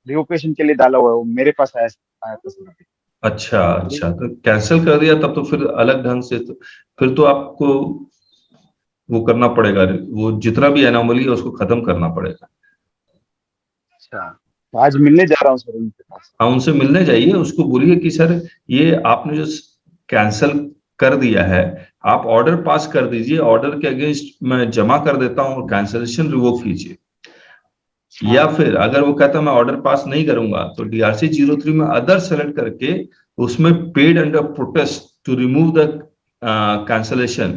रिवोकेशन के लिए डाला हुआ है, वो मेरे पास आया था सर। अच्छा अच्छा, तो कैंसिल कर दिया तब तो फिर अलग ढंग से, तो फिर तो आपको वो करना पड़ेगा, वो जितना भी एनोमली है उसको खत्म करना पड़ेगा। अच्छा, तो आज मिलने जा रहा हूँ सर उनके पास। हाँ, उनसे मिलने जाइए, उसको बोलिए कि सर ये आपने जो कैंसिल कर दिया है, आप ऑर्डर पास कर दीजिए, ऑर्डर के अगेंस्ट मैं जमा कर देता हूँ और कैंसिलेशन रिवोक कीजिए। या फिर अगर वो कहता मैं ऑर्डर पास नहीं करूंगा तो डीआरसी 03 में अदर सेलेक्ट करके उसमें paid under protest to remove the cancellation,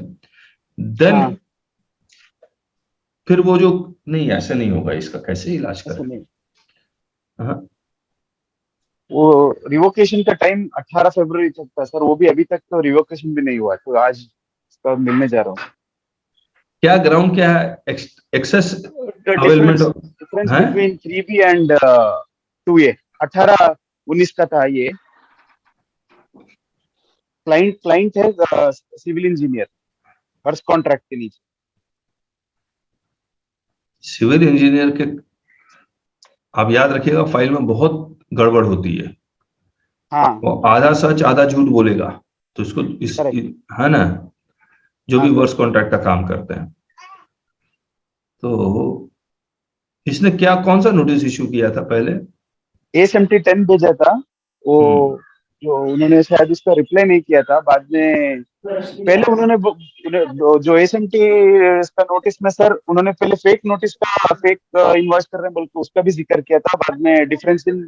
then फिर वो जो नहीं, ऐसा नहीं होगा, इसका कैसे इलाज करें? हाँ, वो रिवोकेशन का टाइम 18 फरवरी तक था सर, वो भी अभी तक तो रिवोकेशन भी नहीं हुआ, तो आज इसका मिलने जा रहा हूँ। क्या ग्राउंड क्या है? Excess availment difference between 3B and 2A 18-19 का था। ये क्लाइंट है सिविल इंजीनियर, हर्ष कॉन्ट्रैक्ट के नीचे। सिविल इंजीनियर के, आप याद रखिएगा फाइल में बहुत गड़बड़ होती है। हाँ, वो आधा सच आधा झूठ बोलेगा, तो इसको है ना, जो भी वर्क्स कॉन्ट्रैक्ट का काम करते हैं। तो इसने क्या कौन सा नोटिस इशू किया था पहले? ASMT 10 भेजा था वो, जो उन्होंने शायद उसका रिप्लाई नहीं किया था बाद में। पहले उन्होंने जो ASMT का नोटिस में सर उन्होंने पहले फेक नोटिस का फेक इनवॉइस कर रहे हैं बोल के उसका भी जिक्र किया था। बाद में difference in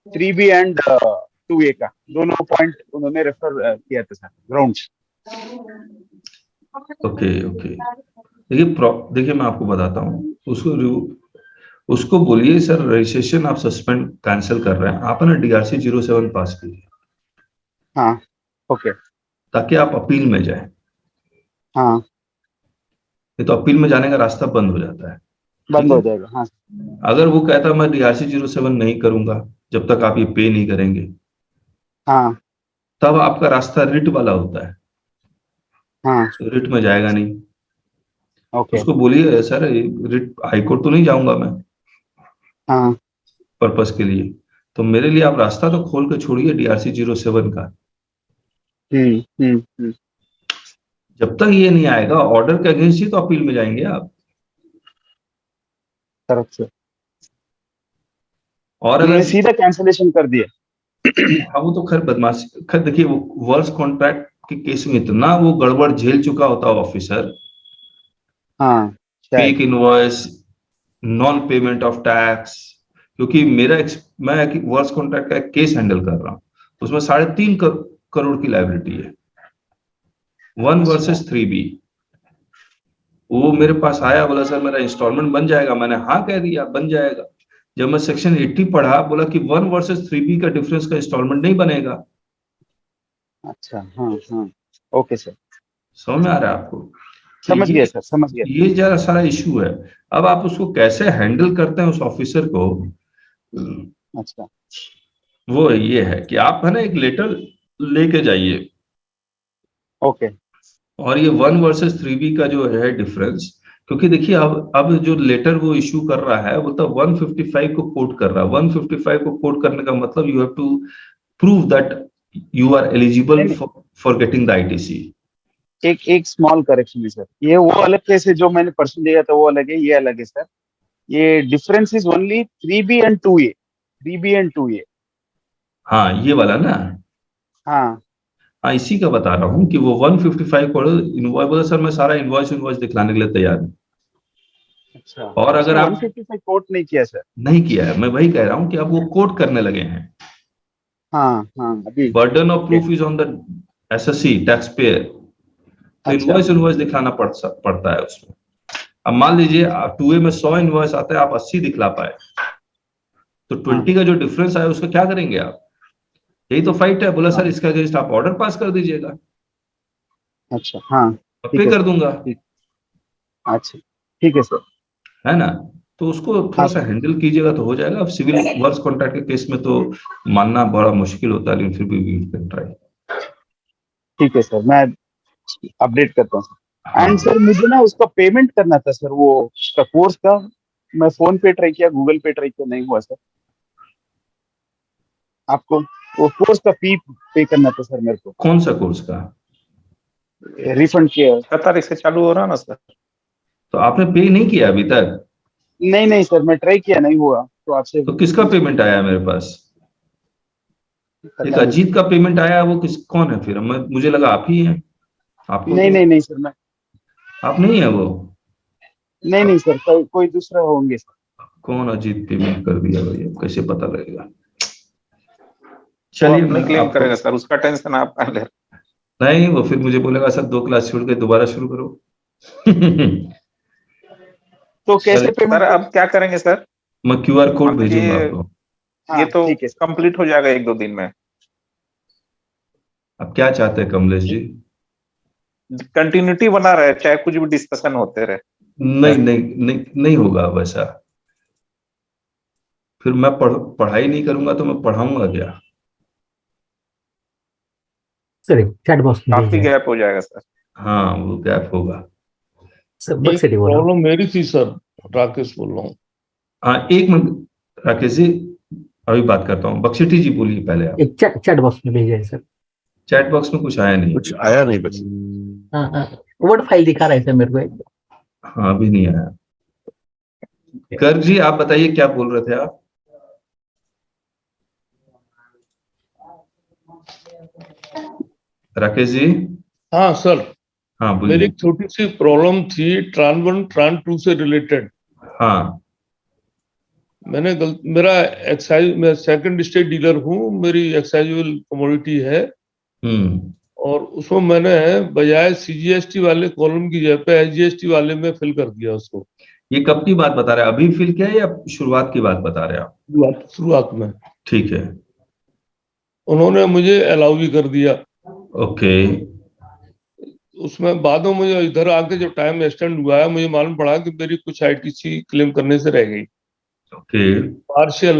3B and 2A का दोनों पॉइंट उन्होंने रेफर किया था सर ग्राउंड्स। ओके ओके, देखिए मैं आपको बताता हूँ, उसको बोलिए सर रजिस्ट्रेशन आप सस्पेंड कैंसिल कर रहे हैं, आप ना DRC 07 पास कीजिए। हाँ ओके, ताकि आप अपील में जाए। हाँ ये तो अपील में जाने का रास्ता बंद हो जाता है, बंद हो जाएगा। हाँ अगर वो कहता मैं DRC 07 नहीं करूंगा जब तक आप ये पे नहीं करेंगे, हाँ तब आपका रास्ता रिट वाला होता है, हाँ रिट में जाएगा नहीं। ओके, उसको बोलिए सर रिट हाईकोर्ट तो नहीं जाऊंगा मैं हाँ पर्पस के लिए, तो मेरे लिए आप रास्ता तो खोल के छोड़िए DRC 07 का। जब तक ये नहीं आएगा ऑर्डर के अगेंस्ट ही तो अपील में जाएंगे आप। तरफ से और उन्होंने अगर सीधा कैंसिलेशन कर दिया। हाँ वो तो खैर बदमाशी, खैर देखिए वो वर्स कॉन्ट्रैक्ट के केस में इतना वो गड़बड़ झेल चुका होता है ऑफिसर, हाँ fake invoice, non payment of tax, क्योंकि मैं वर्स कॉन्ट्रैक्ट का एक केस हैंडल कर रहा हूँ, उसमें 3.5 करोड़ की लायबिलिटी है, 1 वर्सेस 3B। वो मेरे पास आया, बोला सर मेरा इंस्टॉलमेंट बन जाएगा, मैंने हाँ कह दिया बन जाएगा। जब मैं सेक्शन 80 पढ़ा, बोला कि 1 वर्सेस 3B का डिफरेंस का इंस्टॉलमेंट नहीं बनेगा। अच्छा, हाँ हाँ ओके सर, समझ में आ रहा है आपको? समझ गया सर, समझ गया। ये जरा सारा इशू है। अब आप उसको कैसे हैंडल करते हैं उस ऑफिसर को, अच्छा वो ये है कि आप है ना एक लेटर लेके जाइए, ओके, और ये 1 वर्सेस 3B का जो है डिफरेंस, क्योंकि देखिए अब जो लेटर वो इशू कर रहा है वो तो 155 को कोट कर रहा है। 155 को कोट करने का मतलब you have to prove that you are eligible for getting the ITC। एक स्मॉल करेक्शन है सर, ये वो अलग केस है जो मैंने पर्सन दिया था वो अलग है, ये अलग है सर। ये difference is only 3B and 2A, 3B and 2A। हाँ ये वाला ना, हाँ हाँ इसी का बता रहा हूँ कि वो 155 को इनवॉइस, बोला सर मैं सारा इनवॉइस दिखलाने के लिए तैयार हूँ। अच्छा, और अगर आप 155 कोट नहीं किया सर? नहीं किया है, मैं वही कह रहा हूँ कि आप वो कोट करने लगे हैं। हाँ हाँ अभी burden of proof is on the SSC tax payer, तो इनवॉइस दिखलाना पड़ता है उसमें। अब मान लीजिए 2A में 100 इनवॉइस आता है, आप 80 दिखला पाए, तो 20 का जो डिफरेंस आया उसका क्या करेंगे आप? यही तो फाइट है। बोला सर इसका अगेंस्ट आप ऑर्डर पास कर दीजिएगा, अच्छा हाँ पे कर दूंगा, अच्छा ठीक है सर, है ना? तो उसको थोड़ा सा हैंडल कीजिएगा तो हो जाएगा। अब सिविल वर्क्स कॉन्ट्रैक्ट के केस में तो मानना बड़ा मुश्किल होता है, लेकिन फिर भी वी कैन ट्राई। ठीक है सर, मैं अपडेट करता हूँ सर। एंड सर मुझे ना उसका पेमेंट करना था सर, वो उसका कोर्स का। मैं फोन पे ट्राई किया, गूगल पे ट्राई किया, नहीं हुआ सर। आपको वो कोर्स का फी पे करना था सर मेरे को। कौन सा कोर्स का? रिफंड किया? 6 तारीख से चालू हो रहा ना सर। तो आपने पे नहीं किया अभी तक? नहीं सर, मैं ट्राई किया, नहीं हुआ, तो आपसे। तो किसका पेमेंट आया मेरे पास? एक अजीत का पेमेंट आया, वो कौन है फिर? मुझे लगा आप ही हैं। आपको नहीं सर, मैं आप नहीं है वो? नहीं सर, कोई दूसरा होंगे सर। कौन अजीत पेमेंट कर दिया भैया, कैसे पता लगेगा? चलिए चलिए मैं क्लेम करेगा सर, उसका टेंशन आप ले। नहीं, वो फिर मुझे बोलेगा सर 2 क्लास छोड़ के दोबारा शुरू करो। तो कैसे पेमेंट सर अब क्या करेंगे सर? मैं QR कोड भेजूंगा आपको। ये तो कंप्लीट हो जाएगा 1-2 दिन में। अब क्या चाहते हैं कमलेश जी? कंटिन्यूटी बना रहे, चाहे कुछ भी डिस्कशन होते रहे। नहीं होगा वैसा। फिर मैं पढ़ाई नहीं करूंगा तो मैं पढ़ाऊंगा क्या? सर चैट बॉक्स में काफी गैप हो जाएगा सर। हाँ वो गैप होगा। सर बक्स सिटी बोल रहा हूँ। प्रॉब्लम मेरी थी सर, राकेश बोल रहा हूँ। हाँ 1 मिनट राकेश जी, अभी बात करता हूँ। बक्सिटी जी बोलिए पहले आप। एक चैट बॉक्स में भेजा है सर। चैट बॉक्स में कुछ आया नहीं? कुछ आया नहीं बस। हाँ वर्ड फाइल दिखा रहा है सर मेरे को। हाँ अभी नहीं आया। गर्ग जी आप बताइए क्या बोल रहे थे आप? राकेश जी। हाँ सर, हाँ मेरी बोलिए। एक छोटी सी प्रॉब्लम थी ट्रान 1 ट्रान 2 से रिलेटेड। हाँ मेरा एक्साइज, मैं सेकंड स्टेट डीलर हूँ, मेरी एक्साइजेबल कमोडिटी है, हम्म। और उसमें मैंने बजाय सीजीएसटी वाले कॉलम की जगह पे एसजीएसटी वाले में फिल कर दिया उसको। ये कब की बात बता रहे हैं, अभी फिल किया है या शुरुआत की बात बता रहे हैं आप? शुरुआत में ठीक है। उन्होंने मुझे अलाउ भी कर दिया। ओके। उसमें बाद में मुझे इधर आके जब टाइम एक्सटेंड हुआ है, मुझे मालूम पड़ा कि मेरी कुछ आईटीसी क्लेम करने से रह गई, ओके। पार्शियल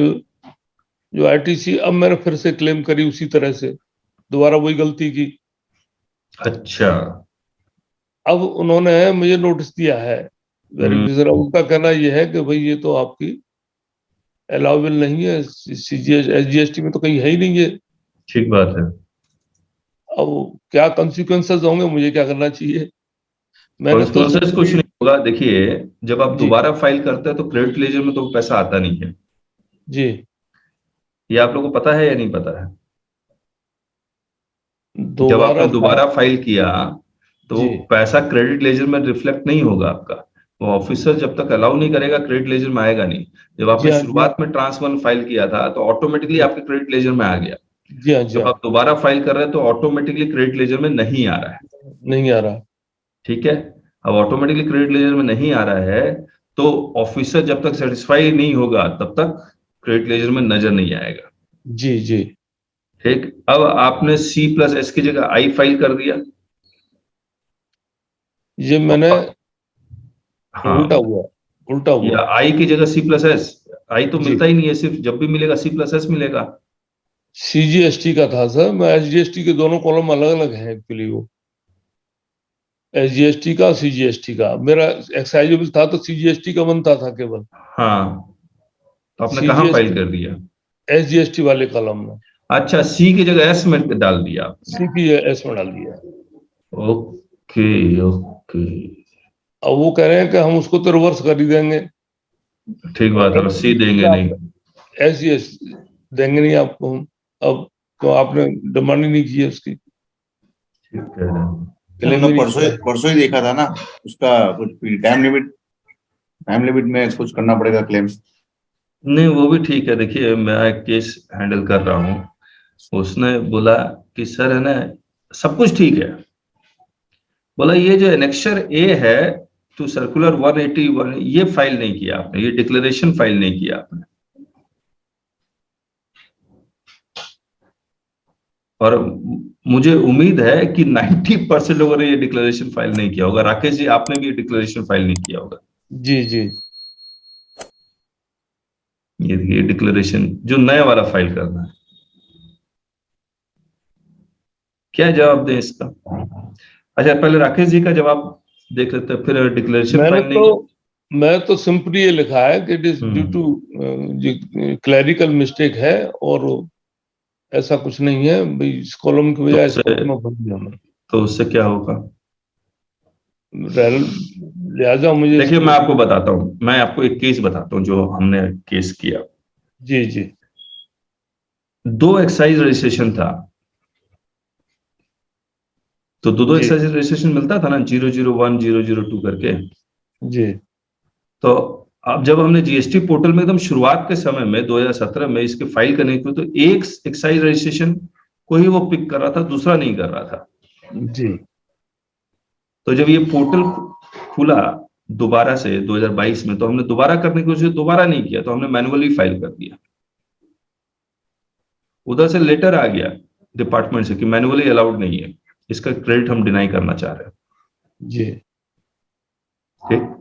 जो आईटीसी। अब मैंने फिर से क्लेम करी उसी तरह से, दोबारा वही गलती की। अच्छा। अब उन्होंने मुझे नोटिस दिया है वेरिफिकेशन। उनका कहना यह है कि भाई ये तो आपकी अलाउबल नहीं है, सीजीएस एसजीएसटी में तो कहीं है ही नहीं है। ठीक बात है। अब क्या कॉन्सिक्वेंसेस होंगे, मुझे क्या करना चाहिए? मैंने तो कॉन्सिक्वेंसेस कुछ नहीं होगा। देखिए जब आप जी दोबारा फाइल करते हैं तो क्रेडिट लेजर में तो पैसा आता नहीं है। जी, ये आप लोगों को पता है या नहीं पता है? जब आपने दोबारा दोबारा फाइल किया तो वो जी पैसा क्रेडिट लेजर में रिफ्लेक्ट नहीं होगा आपका। वो ऑफिसर जब तक अलाउ नहीं करेगा क्रेडिट लेजर में आएगा नहीं। जब जी आपने हाँ जी, शुरुआत में ट्रांस 1 फाइल किया था तो ऑटोमेटिकली आपके क्रेडिट लेजर में आ गया। जी हाँ जी जब हाँ, आप दोबारा फाइल कर रहे हैं तो ऑटोमेटिकली क्रेडिट लेजर में नहीं आ रहा है। नहीं आ रहा। ठीक है। अब ऑटोमेटिकली क्रेडिट लेजर में नहीं आ रहा है तो ऑफिसर जब तक सेटिस्फाई नहीं होगा तब तक क्रेडिट लेजर में नजर नहीं आएगा। जी जी, ठीक। अब आपने C+S की जगह आई फाइल कर दिया। ये मैंने उल्टा हाँ। हुआ, उल्टा हुआ। या आई की जगह C+S। आई तो जी, मिलता ही नहीं है, सिर्फ जब भी मिलेगा C+S मिलेगा। सीजीएसटी का था सर, मैं एसजीएसटी के दोनों कॉलम अलग अलग हैं एक्चुअली। वो एसजीएसटी का सीजीएसटी का मेरा एक्साइजेबल था, तो सीजीएसटी का बनता था केवल। हाँ तो आपने कहाँ फाइल सीजीएसटी कर दिया? एसजीएसटी वाले कॉलम में अच्छा सी की जगह S में डाल दिया आपने। सीपीएस में डाल दिया। Okay okay. अब वो कह रहे हैं कि हम उसको तो रिवर्स कर ही देंगे, ठीक बात है, सी देंगे नहीं। एसजीएस देंगे नहीं आपको हम। अब तो आपने डिमांड ही नहीं की है उसकी, ठीक है। क्लेम हमने ही नहीं किया। परसों ही देखा था ना उसका कुछ टाइम लिमिट में कुछ करना पड़ेगा क्लेम। नहीं वो भी ठीक है। देखिए मैं एक केस हैंडल कर रहा हूँ, उसने बोला कि सर है ना सब कुछ ठीक है, बोला ये जो एनेक्सर ए है टू सर्कुलर 181 ये फाइल नहीं किया आपने, ये डिक्लेरेशन फाइल नहीं किया आपने। और मुझे उम्मीद है कि 90% लोगों ने ये डिक्लेरेशन फाइल नहीं किया होगा। राकेश जी आपने भी ये डिक्लेरेशन फाइल नहीं किया होगा। जी जी, ये देखिए डिक्लेरेशन जो नया वाला फाइल करना है, क्या जवाब दें इसका? अच्छा पहले राकेश जी का जवाब देख लेते हैं, फिर डिक्लेरेशन मैंने फाइल नहीं तो मैं तो सिंपली ये लिखा है कि it is due to clerical mistake है, और ऐसा कुछ नहीं है भाई, इस कॉलम की बजाय इस कॉलम में भर दिया हमने। तो उससे क्या होगा? लिहाजा मुझे देखिए मैं आपको बताता हूँ, मैं आपको एक केस बताता हूँ जो हमने केस किया। जी जी 2 एक्साइज रजिस्ट्रेशन था, तो दो जी एक्साइज रजिस्ट्रेशन मिलता था ना 001 002 करके। जी तो अब जब हमने जीएसटी पोर्टल में एकदम शुरुआत के समय में 2017 में इसके फाइल करने की, तो एक एक्साइज रजिस्ट्रेशन को ही वो पिक कर रहा था, दूसरा नहीं कर रहा था। जी, तो जब ये पोर्टल खुला दोबारा से 2022 में, तो हमने दोबारा करने की कोशिश, दोबारा नहीं किया, तो हमने मैनुअली फाइल कर दिया। उधर से लेटर आ गया डिपार्टमेंट से कि मैनुअली अलाउड नहीं है, इसका क्रेडिट हम डिनाई करना चाह रहे हैं। जी ठीक।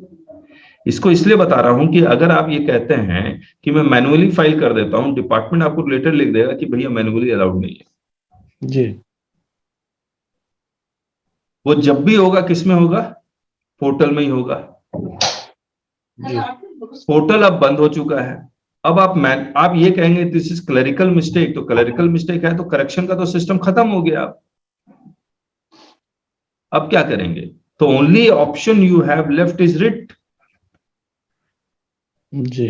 इसको इसलिए बता रहा हूं कि अगर आप ये कहते हैं कि मैं मैनुअली फाइल कर देता हूं, डिपार्टमेंट आपको लेटर लिख देगा कि भैया मैनुअली अलाउड नहीं है। जी, वो जब भी होगा किसमें होगा? पोर्टल में ही होगा। पोर्टल अब बंद हो चुका है। अब आप ये कहेंगे दिस इज क्लरिकल मिस्टेक, तो क्लरिकल मिस्टेक है तो करेक्शन का तो सिस्टम खत्म हो गया। अब क्या करेंगे? तो only option you have left is writ. जी।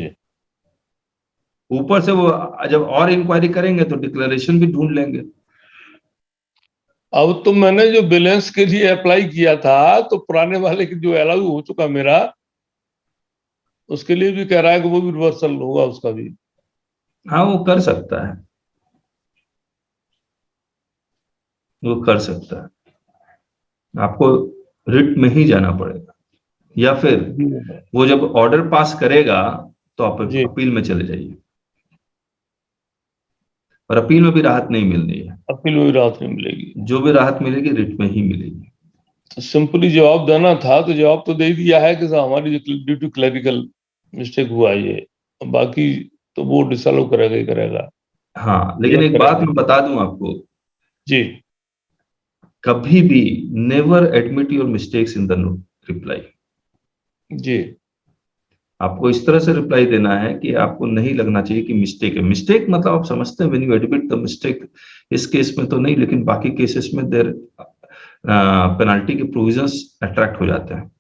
ऊपर से वो जब और इंक्वायरी करेंगे तो डिक्लेरेशन भी ढूंढ लेंगे। अब तो मैंने जो बैलेंस के लिए अप्लाई किया था तो पुराने वाले की जो अलाउ हो चुका मेरा, उसके लिए भी कह रहा है कि वो भी रिवर्सल होगा उसका भी। हाँ वो कर सकता है, वो कर सकता है। आपको रिट में ही जाना पड़ेगा, या फिर वो जब ऑर्डर पास करेगा तो आप जी। अपील में चले जाइए, और अपील में भी राहत नहीं मिल रही है। अपील में भी राहत नहीं मिलेगी, जो भी राहत मिलेगी रिट में ही मिलेगी। तो सिंपली जवाब देना था तो जवाब तो दे ही दिया है कि साहब हमारी ड्यू टू क्लरिकल मिस्टेक हुआ ये, बाकी तो वो डिसअलाउ करेगा ही करेगा। हाँ लेकिन एक बात मैं बता दूं आपको, जी। कभी भी never admit your mistakes in the reply. जी। आपको इस तरह से रिप्लाई देना है कि आपको नहीं लगना चाहिए कि मिस्टेक है। मिस्टेक मतलब आप समझते हैं, when you admit the mistake, इस केस में तो नहीं, लेकिन बाकी केसेस में देर पेनल्टी के प्रोविजंस अट्रैक्ट हो जाते हैं।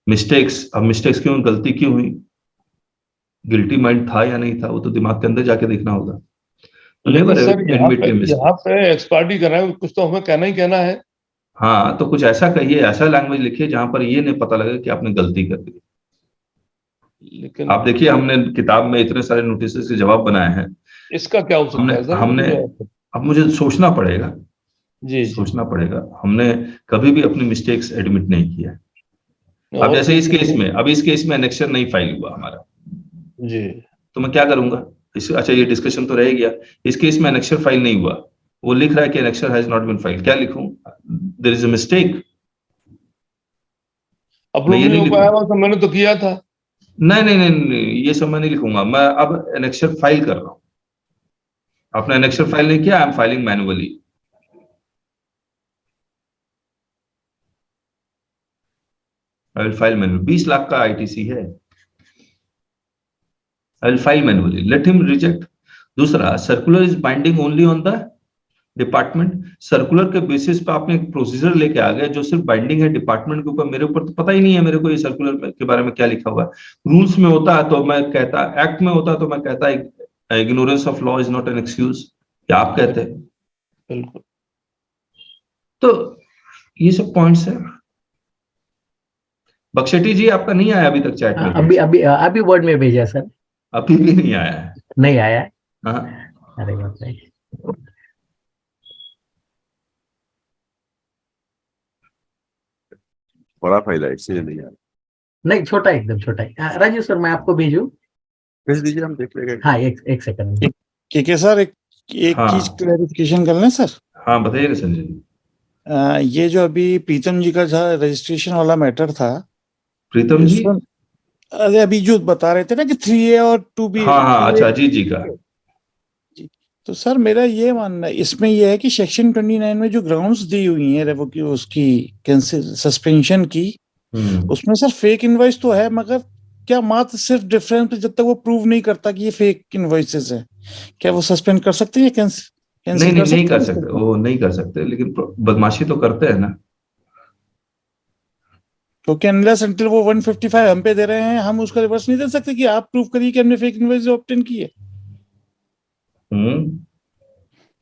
मिस्टेक्स, अब मिस्टेक्स क्यों, गलती क्यों हुई, गिल्टी माइंड था या नहीं था, वो तो दिमाग के अंदर जाके देखना होगा। लेकिन सर एडमिट योर यहाँ मिस्टेक। पे एक्सपर्टी कर रहे हैं, कुछ तो हमें कहना ही कहना है। हाँ तो कुछ ऐसा कहिए, ऐसा लैंग्वेज लिखिए जहां पर ये नहीं पता लगे कि आपने गलती कर दी। लेकिन आप देखिए, हमने किताब में इतने सारे नोटिस के जवाब बनाए हैं, इसका क्या हो सकता है सर? हमने अब मुझे सोचना पड़ेगा, जी। सोचना पड़ेगा। हमने कभी भी अपनी मिस्टेक्स एडमिट नहीं किया। अब और जैसे इस केस में, अब इस केस में एनेक्शर नहीं फाइल हुआ हमारा, जी। तो मैं क्या करूंगा? अच्छा ये डिस्कशन तो रह गया। इस केस में एनेक्शर फाइल नहीं हुआ, वो लिख रहा है कि annexure has not been file, क्या लिखूं? There is a mistake. Approve नहीं हो पाया तो मैंने तो किया था। नहीं नहीं नहीं, नहीं ये सब मैं नहीं लिखूंगा। मैं अब एनेक्शर फाइल कर रहा हूं, आपने एनेक्शर फाइल नहीं किया, I am filing manually. I will file manually. 20 lakh का आईटीसी है, I will file manually, let him reject. दूसरा, circular is binding only on the department. Circular के बेसिस पे आपने एक प्रोसीजर लेके आ गए जो सिर्फ बाइंडिंग है डिपार्टमेंट के ऊपर। मेरे ऊपर तो पता ही नहीं है, मेरे को ये सर्कुलर के बारे में क्या लिखा हुआ है। रूल्स में होता है तो मैं कहता, एक्ट में होता तो मैं कहता ignorance of law is not an excuse, क्या आप कहते हैं? बिल्कुल। तो ये सब पॉइंट्स है। बख्शेटी जी आपका नहीं आया अभी तक चैट में? अभी अभी अभी वर्ड में भेजा सर। अभी भी नहीं आया है? नहीं आया है। हाँ अरे बाप रे। बड़ा फाइल है इसलिए नहीं आया। नहीं, छोटा, एकदम छोटा है। राजू सर मैं आपको भेजू? भेज दीजिए, हम देख लेंगे। हाँ, एक सेकंड। के सर एक हाँ। चीज क्लैरिफिकेशन कर लें सर। हाँ बताइए ना संजय जी। ये जो अभी प्रीतम जी का रजिस्ट्रेशन वाला मैटर था, प्रीतम जी? अरे अभी जो बता रहे थे ना कि 3A और 2B। हाँ हाँ, अच्छा जी जी का। तो सर मेरा ये मानना है इसमें यह है कि सेक्शन 29 में जो ग्राउंड्स दी हुई हैं रेवोक उसकी कैंसिल सस्पेंशन की, उसमें सर फेक इनवॉइस तो है, मगर क्या मात्र सिर्फ डिफरेंस जब तक वो प्रूव नहीं करता कि ये फेक इनवॉइसेस है, क्या वो सस्पेंड कर सकते हैं? कैंसिल नहीं कर सकते, वो नहीं कर सकते, लेकिन बदमाशी तो करते हैं ना। क्योंकि अनलेस अनटिल वो 155 हम पे दे रहे हैं, हम उसका रिवर्स नहीं दे सकते कि आप प्रूव करिए कि हमने फेक इनवॉइस ऑब्टेन की है।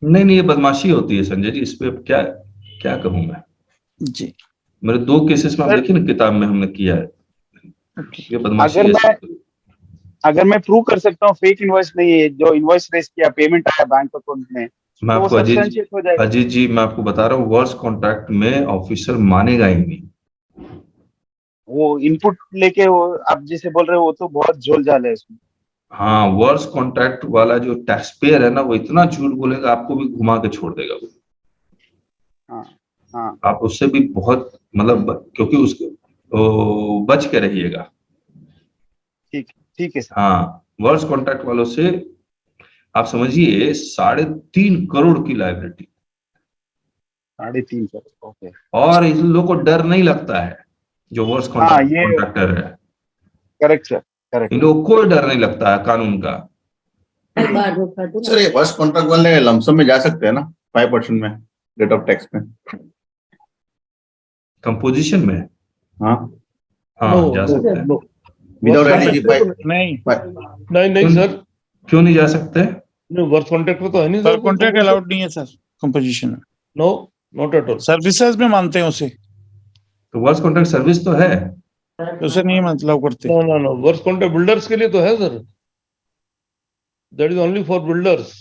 नहीं ये बदमाशी होती है संजय जी, इस पे अब क्या कहूं मैं जी। मेरे 2 केसेस में आप देखिए ना, किताब में हमने किया है, ये बदमाशी है। अगर मैं प्रूव कर सकता हूँ फेक इनवॉइस नहीं है, जो इनवॉइस रेस किया, पेमेंट आया बैंक अकाउंट में, मैं तो आपको वो अजीत जी मैं आपको बता रहा हूँ, वर्स कॉन्ट्रैक्ट में ऑफिसर मानेगा ही नहीं। वो इनपुट लेके वो आप जिसे बोल रहे हो वो तो बहुत झोल झाल है उसमें। हाँ, वर्स कॉन्ट्रैक्ट वाला जो टैक्स पेयर है ना, वो इतना झूठ बोलेगा आपको भी घुमा के छोड़ देगा वो। हाँ। आप उससे भी बहुत मतलब, क्योंकि उसके बच के रहिएगा। ठीक है सर। हाँ, वर्स कॉन्ट्रैक्ट वालों से आप समझिए 3.5 करोड़ की लायबिलिटी। 3.5 करोड़, ओके। और इन लोगों को डर नहीं लगता है जो वर्स कॉन्ट्रैक्टर है। Correct sir, correct. इन लोगों को कोई डर नहीं लगता है कानून का। सर ये फर्स्ट कॉन्ट्रैक्ट वाले लमसम में जा सकते हैं ना 5% में रेट ऑफ टैक्स में? कंपोजिशन में? हाँ हाँ जा सकते हैं। विदाउट वर्क आईटीसी कॉन्ट्रैक्ट नहीं नहीं नहीं सर, क्यों नहीं जा सकते? वर्क कॉन्ट्रैक्ट में तो है नहीं सर सर, कॉन्ट्रैक्ट अलाउड नहीं है सर कंपोजिशन में, no not at all. Services में मानते हैं उसे, तो वर्क कॉन्ट्रैक्ट सर्विस तो है। तो उसे नहीं मतलब करते। No no no, work contract builders के लिए तो है sir, that is only for builders.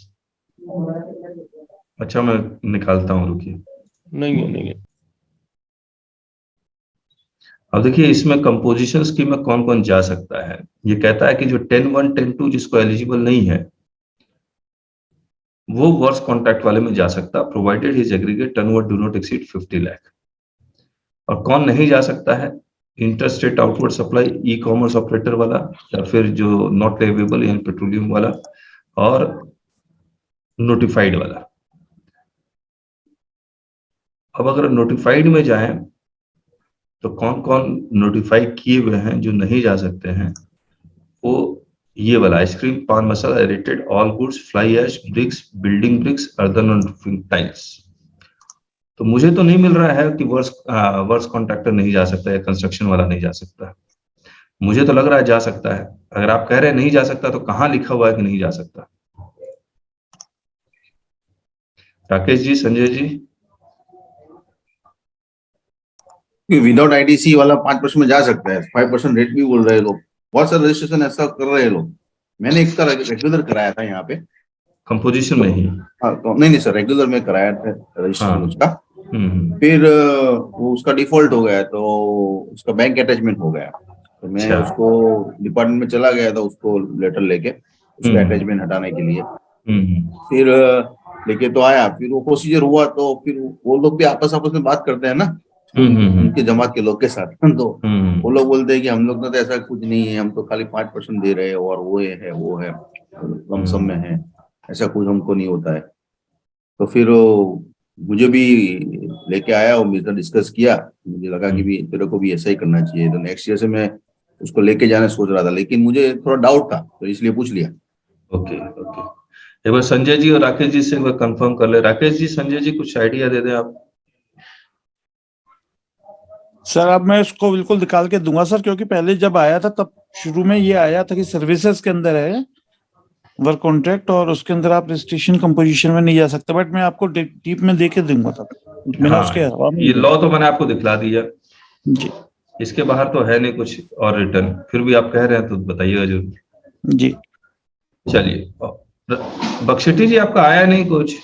अच्छा मैं निकालता हूँ, रुकिए। नहीं है नहीं है। अब देखिए इसमें कंपोजिशन स्कीम में कौन कौन जा सकता है। ये कहता है कि जो 10(1), 10(2) जिसको एलिजिबल नहीं है वो वर्क कॉन्ट्रैक्ट वाले में जा सकता, provided his aggregate turnover do not exceed 50 lakh. और कौन नहीं जा सकता है? Interstate outward supply, e commerce operator वाला, या फिर जो नॉट लेवेबल यानी पेट्रोलियम वाला, और नोटिफाइड वाला। अब अगर नोटिफाइड में जाएं तो कौन कौन नोटिफाई किए हुए हैं जो नहीं जा सकते हैं, वो ये वाला ice cream, pan masala, aerated all goods, fly ash, bricks, building bricks, earthen roofing tiles. तो मुझे तो नहीं मिल रहा है कि वर्क्स कॉन्ट्रैक्टर नहीं जा सकता है, कंस्ट्रक्शन वाला नहीं जा सकता। मुझे तो लग रहा है जा सकता है। अगर आप कह रहे हैं नहीं जा सकता तो कहाँ लिखा हुआ है कि नहीं जा सकता? राकेश जी, संजय जी। विदाउट आईटीसी वाला 5% में जा सकता है, 5% रेट भी बोल रहे हैं लोग, बहुत सारे रजिस्ट्रेशन ऐसा कर रहे हैं लोग। मैंने एक तरह रेगुलर कराया था यहाँ पे कंपोजिशन में ही? हाँ, तो नहीं सर, रेगुलर में कराया था रजिस्ट्रेशन हाँ। उसका। फिर वो उसका डिफॉल्ट हो गया, तो उसका बैंक अटैचमेंट हो गया, तो मैं अच्छा। उसको डिपार्टमेंट में चला गया था उसको लेटर लेके, उसका अटैचमेंट हटाने के लिए। फिर लेके तो आया, फिर वो प्रोसीजर हुआ, तो फिर वो लोग भी आपस में बात करते हैं ना उनके जमात के लोग के साथ, तो वो लोग बोलते हैं कि हम लोग तो ऐसा कुछ नहीं है, हम तो खाली 5% दे रहे हैं और वो है लमसम में है, ऐसा कुछ हमको नहीं होता है। तो फिर मुझे भी लेके आया और मेरे साथ डिस्कस किया, मुझे लगा कि भी तेरे को भी ऐसा ही करना चाहिए, तो नेक्स्ट ईयर से मैं उसको लेके जाने सोच रहा था, लेकिन मुझे थोड़ा डाउट था तो इसलिए पूछ लिया। ओके ओके, एक बार संजय जी और राकेश जी से एक बार कंफर्म कर ले। राकेश जी, संजय जी कुछ आइडिया दे दें आप। सर अब मैं उसको बिल्कुल निकाल के दूंगा सर, क्योंकि पहले जब आया था तब शुरू में ये आया था कि सर्विसेज के अंदर है वर्क कॉन्ट्रैक्ट, और उसके अंदर आप रजिस्ट्रेशन कंपोजिशन में नहीं जा सकते, बट मैं आपको डीप में देके दूंगा तब। मैंने हाँ, उसके हवा में ये लॉ तो मैंने आपको दिखला दिया जी इसके बाहर तो है नहीं कुछ और रिटर्न, फिर भी आप कह रहे हैं तो बताइएगा जरूर। जी। चलिए, बख्शेटी जी आपका आया नहीं कुछ?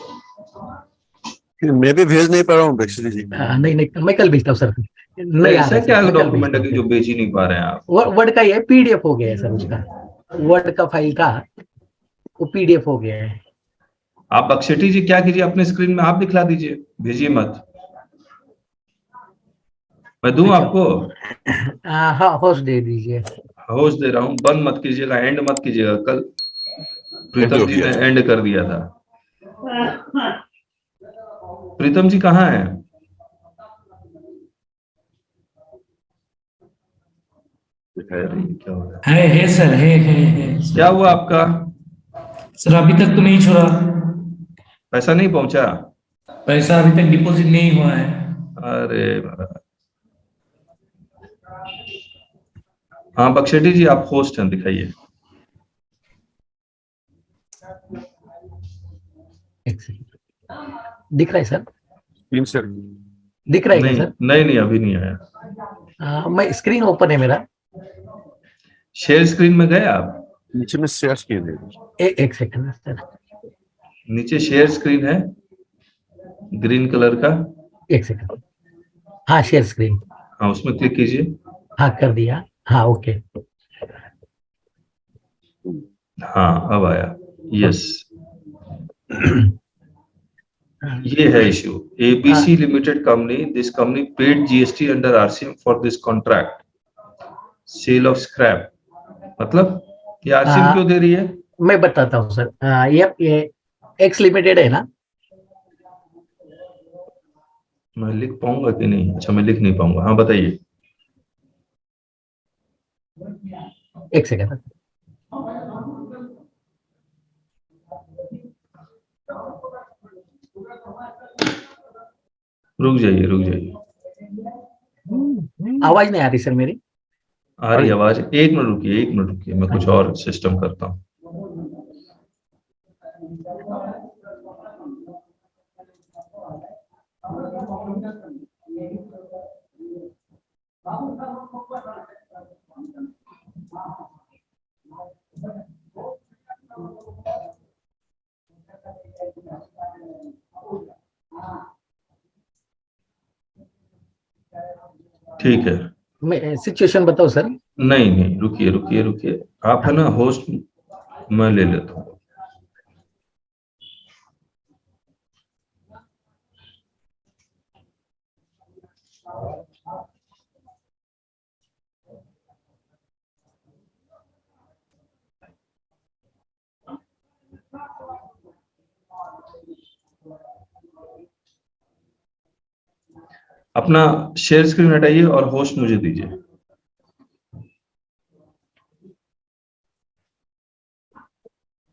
मैं भी भेज नहीं पा रहा हूँ बख्शी जी। नहीं नहीं, मैं कल भेजता हूँ सर। नहीं आ ऐसा रहा है क्या सर, मैं कल डॉक्यूमेंट है भेजता कि हूँ। जो भेज ही नहीं पा रहे हैं आप? वर्ड का ये पीडीएफ हो गया है सर, उसका वर्ड का फाइल था वो पीडीएफ हो गया है। आप बख्शेटी जी क्या कीजिए, अपने स्क्रीन में आप दिखला दीजिए, भेजिए मत, मैं दूं अच्छा। आपको। हाँ होस्ट दे दीजिए। होस्ट दे रहा हूं, बंद मत कीजिएगा, एंड मत कीजिएगा। कल प्रीतम हो जी गया। ने एंड कर दिया था। प्रीतम जी कहाँ हैं? क्या हो रहा है? है सर, है क्या हुआ आपका? सर अभी तक तो नहीं छोड़ा, पैसा नहीं पहुंचा? पैसा अभी तक डिपॉजिट नहीं हुआ है। अरे महाराज। हाँ बख्शेटी जी, आप होस्ट हैं, दिखाइए। दिख रहा है सर? सर दिख रहा है क्या नहीं सर? नहीं, अभी नहीं आया। मैं स्क्रीन ओपन है मेरा। शेयर स्क्रीन में गए आप? नीचे में शेयर किए थे। एक सेकंड सर, नीचे शेयर स्क्रीन है ग्रीन कलर का। एक सेकंड। हाँ शेयर स्क्रीन, हाँ उसमें क्लिक कीजिए। हाँ कर दिया। हाँ ओके। हाँ अब आया, यस। ये है issue. ABC limited company, this company paid GST under RCM for this contract sale of scrap. मतलब ये आरसीएम क्यों दे रही है? मैं बताता हूँ सर। ये एक्स लिमिटेड है ना? मैं लिख पाऊंगा कि नहीं? अच्छा मैं लिख नहीं पाऊंगा, हाँ बताइए। एक सेकंड। रुक जाइए रुक जाइए। आवाज नहीं आ रही सर मेरी? आ रही आवाज, 1 मिनट रुकिए, मैं कुछ और सिस्टम करता हूँ। ठीक है, मैं सिचुएशन बताओ सर। नहीं रुकिए, आप है ना होस्ट, मैं ले लेता हूँ। अपना शेयर स्क्रीन हटाइए और होस्ट मुझे दीजिए।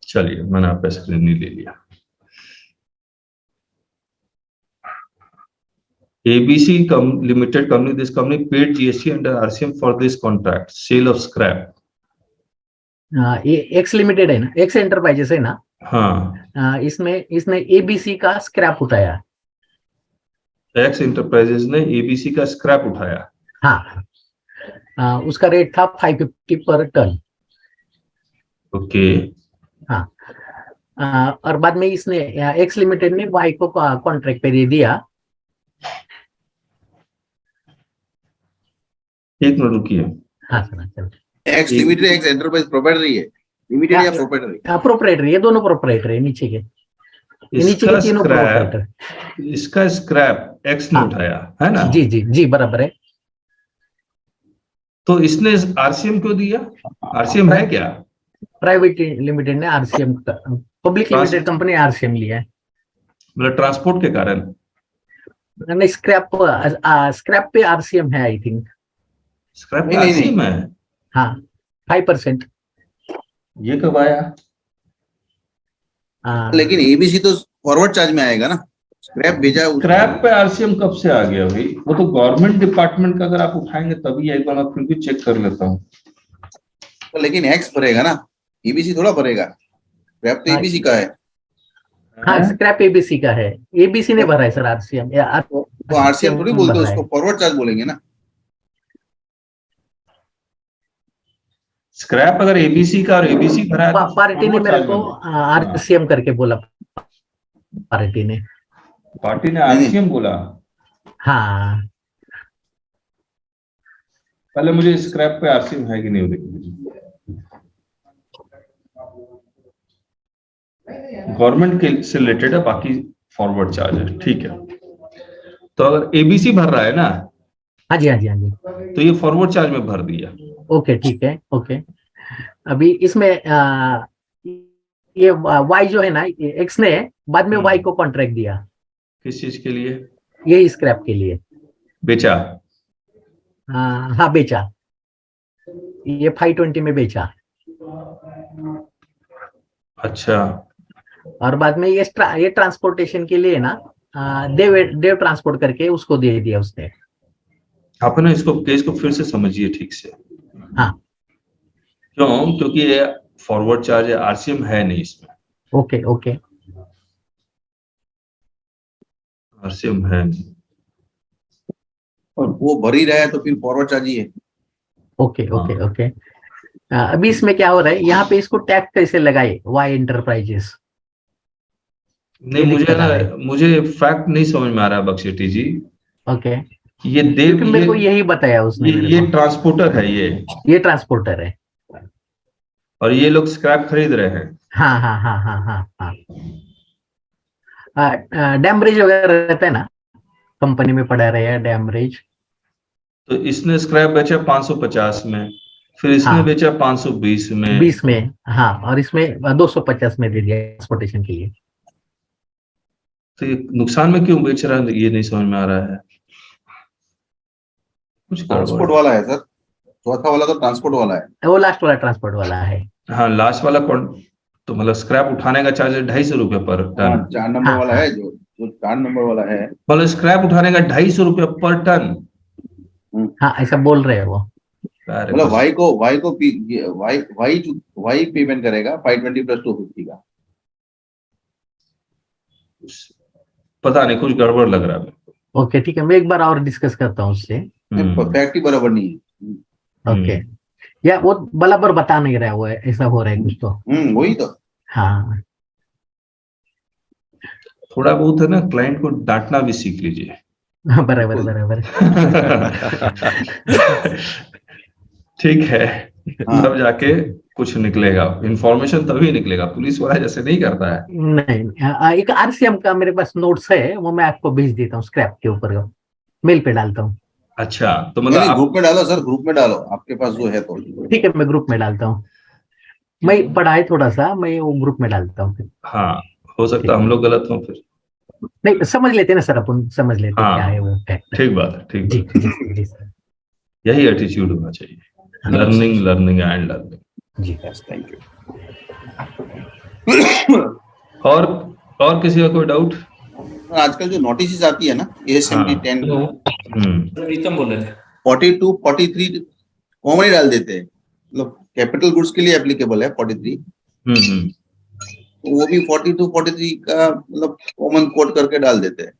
चलिए, मैंने आपका स्क्रीन ही ले लिया। ABC Limited company, this company paid GST under RCM for this contract, sale of scrap. ये एक्स लिमिटेड है ना, एक्स एंटरप्राइजेस है ना। हाँ, इसने ABC का स्क्रैप उठाया। एक्स एंटरप्राइजेस ने ABC का स्क्रैप उठाया। हाँ, उसका रेट था 550 पर टन। ओके। हाँ, और बाद में इसने एक्स लिमिटेड ने वाई को कॉन्ट्रैक्ट पे दे दिया। 1 मिनट रुकिए। हाँ sir, x limited x enterprise proprietary है, लिमिटेड या प्रोप्राइटरी? प्रोप्राइटरी है, दोनों प्रोप्राइटरी है। नीचे के तीनों प्रोप्राइटर। इसका स्क्रैप एक्स ने उठाया है ना? जी बराबर है। तो इसने RCM क्यों दिया? RCM है क्या? प्राइवेट लिमिटेड ने RCM, public limited company RCM लिया है। मतलब ट्रांसपोर्ट के कारण? नहीं, स्क्रैप पे RCM है आई थिंक। स्क्रैप पे RCM है? हाँ, 5%। ये कब आया? लेकिन ABC तो फॉरवर्ड चार्ज में आएगा ना, स्क्रैप भेजा। स्क्रैप पे RCM कब से आ गया भाई? वो तो गवर्नमेंट डिपार्टमेंट का अगर आप उठाएंगे तभी, एक बार मैं फिर भी चेक कर लेता हूँ। तो लेकिन एक्स भरेगा ना, ABC थोड़ा भरेगा। स्क्रैप तो ABC का है। हाँ, स्क्रैप ABC का है। ABC ने भरा है सर RCM। तो RCM थोड़ी बोलते हैं उसको, फॉरवर्ड चार्ज बोलेंगे ना। स्क्रैप अगर ABC का और ABC भरा है तो पार्टी ने मेरे को RCM करके बोला। पार्टी ने RCM बोला। हाँ, पहले मुझे स्क्रैप पे RCM है कि नहीं देखिए। गवर्नमेंट के से रिलेटेड है, बाकी फॉरवर्ड चार्ज है। ठीक है, तो अगर ABC भर रहा है ना? हाँ जी, तो ये फॉरवर्ड चार्ज में भर दिया। ओके, ठीक है। ओके, अभी इसमें ये वाई जो है ना, एक्स ने बाद में वाई को कॉन्ट्रैक्ट दिया। किस चीज के लिए? ये स्क्रैप के लिए बेचा। हाँ, बेचा। ये 520 में बेचा। अच्छा। और बाद में ये ट्रांसपोर्टेशन के लिए ना, देव ट्रांसपोर्ट करके उसको दे दिया उसने। आप ना इसको केस को फिर से समझिए ठीक से। हाँ, क्योंकि ये फॉरवर्ड चार्ज है, RCM है नहीं इसमें। ओके, RCM है नहीं और वो भर ही रहा है तो फिर फॉरवर्ड चार्ज ही है। ओके। अभी इसमें क्या हो रहा है, यहाँ पे इसको टैक्स कैसे लगाए वाई एंटरप्राइजेस? नहीं, मुझे फैक्ट नहीं समझ में आ रहा है बख्शेट्टी जी। ओके, ये देव मेरे को यही बताया उसने। ये ट्रांसपोर्टर है, ये ट्रांसपोर्टर है और ये लोग स्क्रैप खरीद रहे हैं। हाँ। डैमरेज वगैरह रहता है ना, कंपनी में पड़ा रहे हैं डैमरेज। तो इसने स्क्रैप बेचा 550 में, फिर इसने बेचा 520 में, 20 में। हाँ, और इसमें 250 में दे दिया ट्रांसपोर्टेशन के लिए। तो ये नुकसान में क्यों बेच रहा है, ये नहीं समझ में आ रहा है। कुछ ट्रांसपोर्ट वाला है सर, चौथा वाला तो ट्रांसपोर्ट वाला है। वो लास्ट वाला ट्रांसपोर्ट वाला है। हाँ, लास्ट वाला कौन? तो मतलब स्क्रैप उठाने का चार्ज है 250 रुपये पर टन। 4 नंबर वाला है, जो 4 नंबर वाला है, मतलब स्क्रैप उठाने का 250 रुपये पर टन। हाँ, ऐसा बोल रहे हैं वो। मतलब वाई पेमेंट करेगा 520 प्लस 250 का। पता नहीं, कुछ गड़बड़ लग रहा है। ओके ठीक है, मैं एक बार और डिस्कस करता हूँ उससे। फैक्ट ही बराबर नहीं है। ओके, या वो बराबर बता नहीं रहा है, वो ऐसा हो रहा है कुछ तो। वही तो। हाँ थोड़ा बहुत है ना, क्लाइंट को डांटना भी सीख लीजिए। बराबर बराबर। ठीक है, तब जाके कुछ निकलेगा, इंफॉर्मेशन तभी निकलेगा। पुलिस वाला जैसे नहीं करता है। नहीं, एक आरसीएम का मेरे पास नोट्स है, वो मैं आपको भेज देता हूँ, स्क्रैप के ऊपर मेल पे डालता हूँ। अच्छा, तो मतलब ग्रुप में डालो सर, ग्रुप में डालो, आपके पास जो है तो। ठीक है, मैं ग्रुप में डालता हूँ। मैं पढ़ा है थोड़ा सा, मैं वो ग्रुप में डालता हूँ। हाँ, हो सकता है हम लोग गलत हों फिर। नहीं, समझ लेते हैं ना सर, अपन समझ लेते हैं क्या है वो फैक्ट। ठीक बात है, ठीक जी बात है। जी जी सर, यही एटीट्यूड होना चाहिए, लर्निंग लर्निंग एंड लर्निंग। जी थैंक यू। और किसी का कोई डाउट? आजकल जो नोटिस आती है ना, ASMT 10 प्रीतम बोल रहे थे 42 43 कॉमन ही डाल देते हैं। मतलब कैपिटल गुड्स के लिए एप्लीकेबल है 43, वो भी 42 43 का मतलब कॉमन कोड करके डाल देते हैं,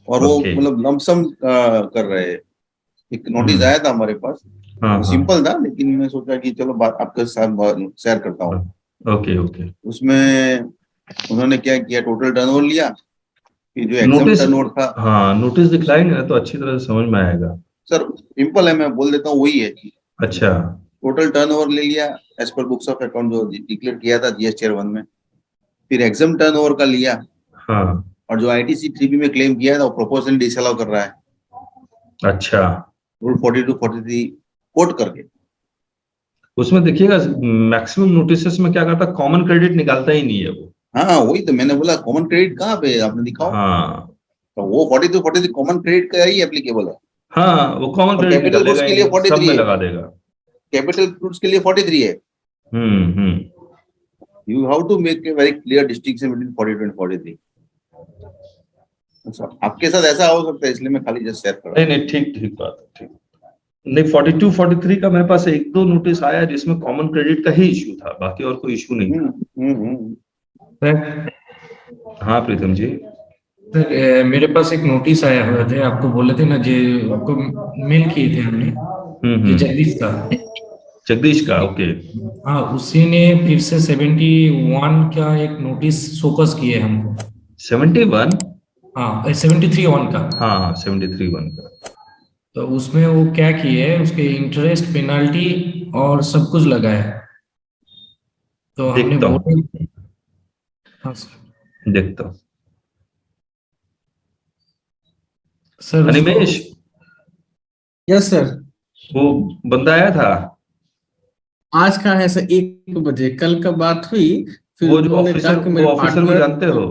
और वो मतलब लमसम कर रहे हैं। एक नोटिस आया था हमारे पास, सिंपल था, लेकिन मैं सोचा कि चलो बात आपके साथ शेयर करता हूँ। Okay okay. उसमें उन्होंने क्या किया, टोटल टर्नओवर लिया, कि जो एग्जाम टर्नओवर था। हाँ, नोटिस दिखलाएंगे ना तो अच्छी तरह से समझ में आएगा। सर सिंपल है, मैं बोल देता हूँ, वही है। अच्छा, टोटल टर्नओवर ले लिया as per books of account जो डिक्लेयर किया था GSTR 1 में, फिर एग्जाम टर्नओवर का लिया। हाँ, और जो ITC 3B में क्लेम किया था वो प्रोपोर्शनल डिसअलाउ कर रहा है। अच्छा, रूल 42 43 कोट करके। उसमें देखिएगा मैक्सिमम नोटिसेस में क्या करता है, कॉमन क्रेडिट निकालता ही नहीं है वो। हाँ वही तो मैंने बोला, कॉमन क्रेडिट कहाँ पे आपने दिखाओ। हाँ, तो वो 42 43 कॉमन क्रेडिट का ही एप्लीकेबल है। हाँ, वो कॉमन क्रेडिट कैपिटल गुड्स के लिए 43 सब में लगा देगा। कैपिटल गुड्स के लिए 43 है। You have to make a very clear distinction between 42 and 43. आपके साथ ऐसा हो सकता है, इसलिए मैं खाली जस्ट शेयर कर रहा हूं। नहीं, ठीक बात है, ठीक। नहीं, 42 43 का मेरे पास एक दो नोटिस आया जिसमें कॉमन क्रेडिट का ही इश्यू था, बाकी और कोई इश्यू नहीं था। हाँ प्रीतम जी, सर मेरे पास एक नोटिस आया हुआ थे, आपको बोले थे ना, जो आपको मेल किए थे हमने, जगदीश का ओके। हाँ, उसी ने फिर से 71 का एक नोटिस शोकस किए हमको। 71? हाँ 73 का। हाँ 73 का। तो उसमें वो क्या किए, उसके इंटरेस्ट पेनाल्टी और सब कुछ लगा है। तो हमने बोला, हाँ सर देखता हूँ। सर। अनिमेश, यस सर, वो बंदा आया था आज का है सर 1 बजे, कल का बात हुई। फिर वो जो ऑफिसर को जानते हो?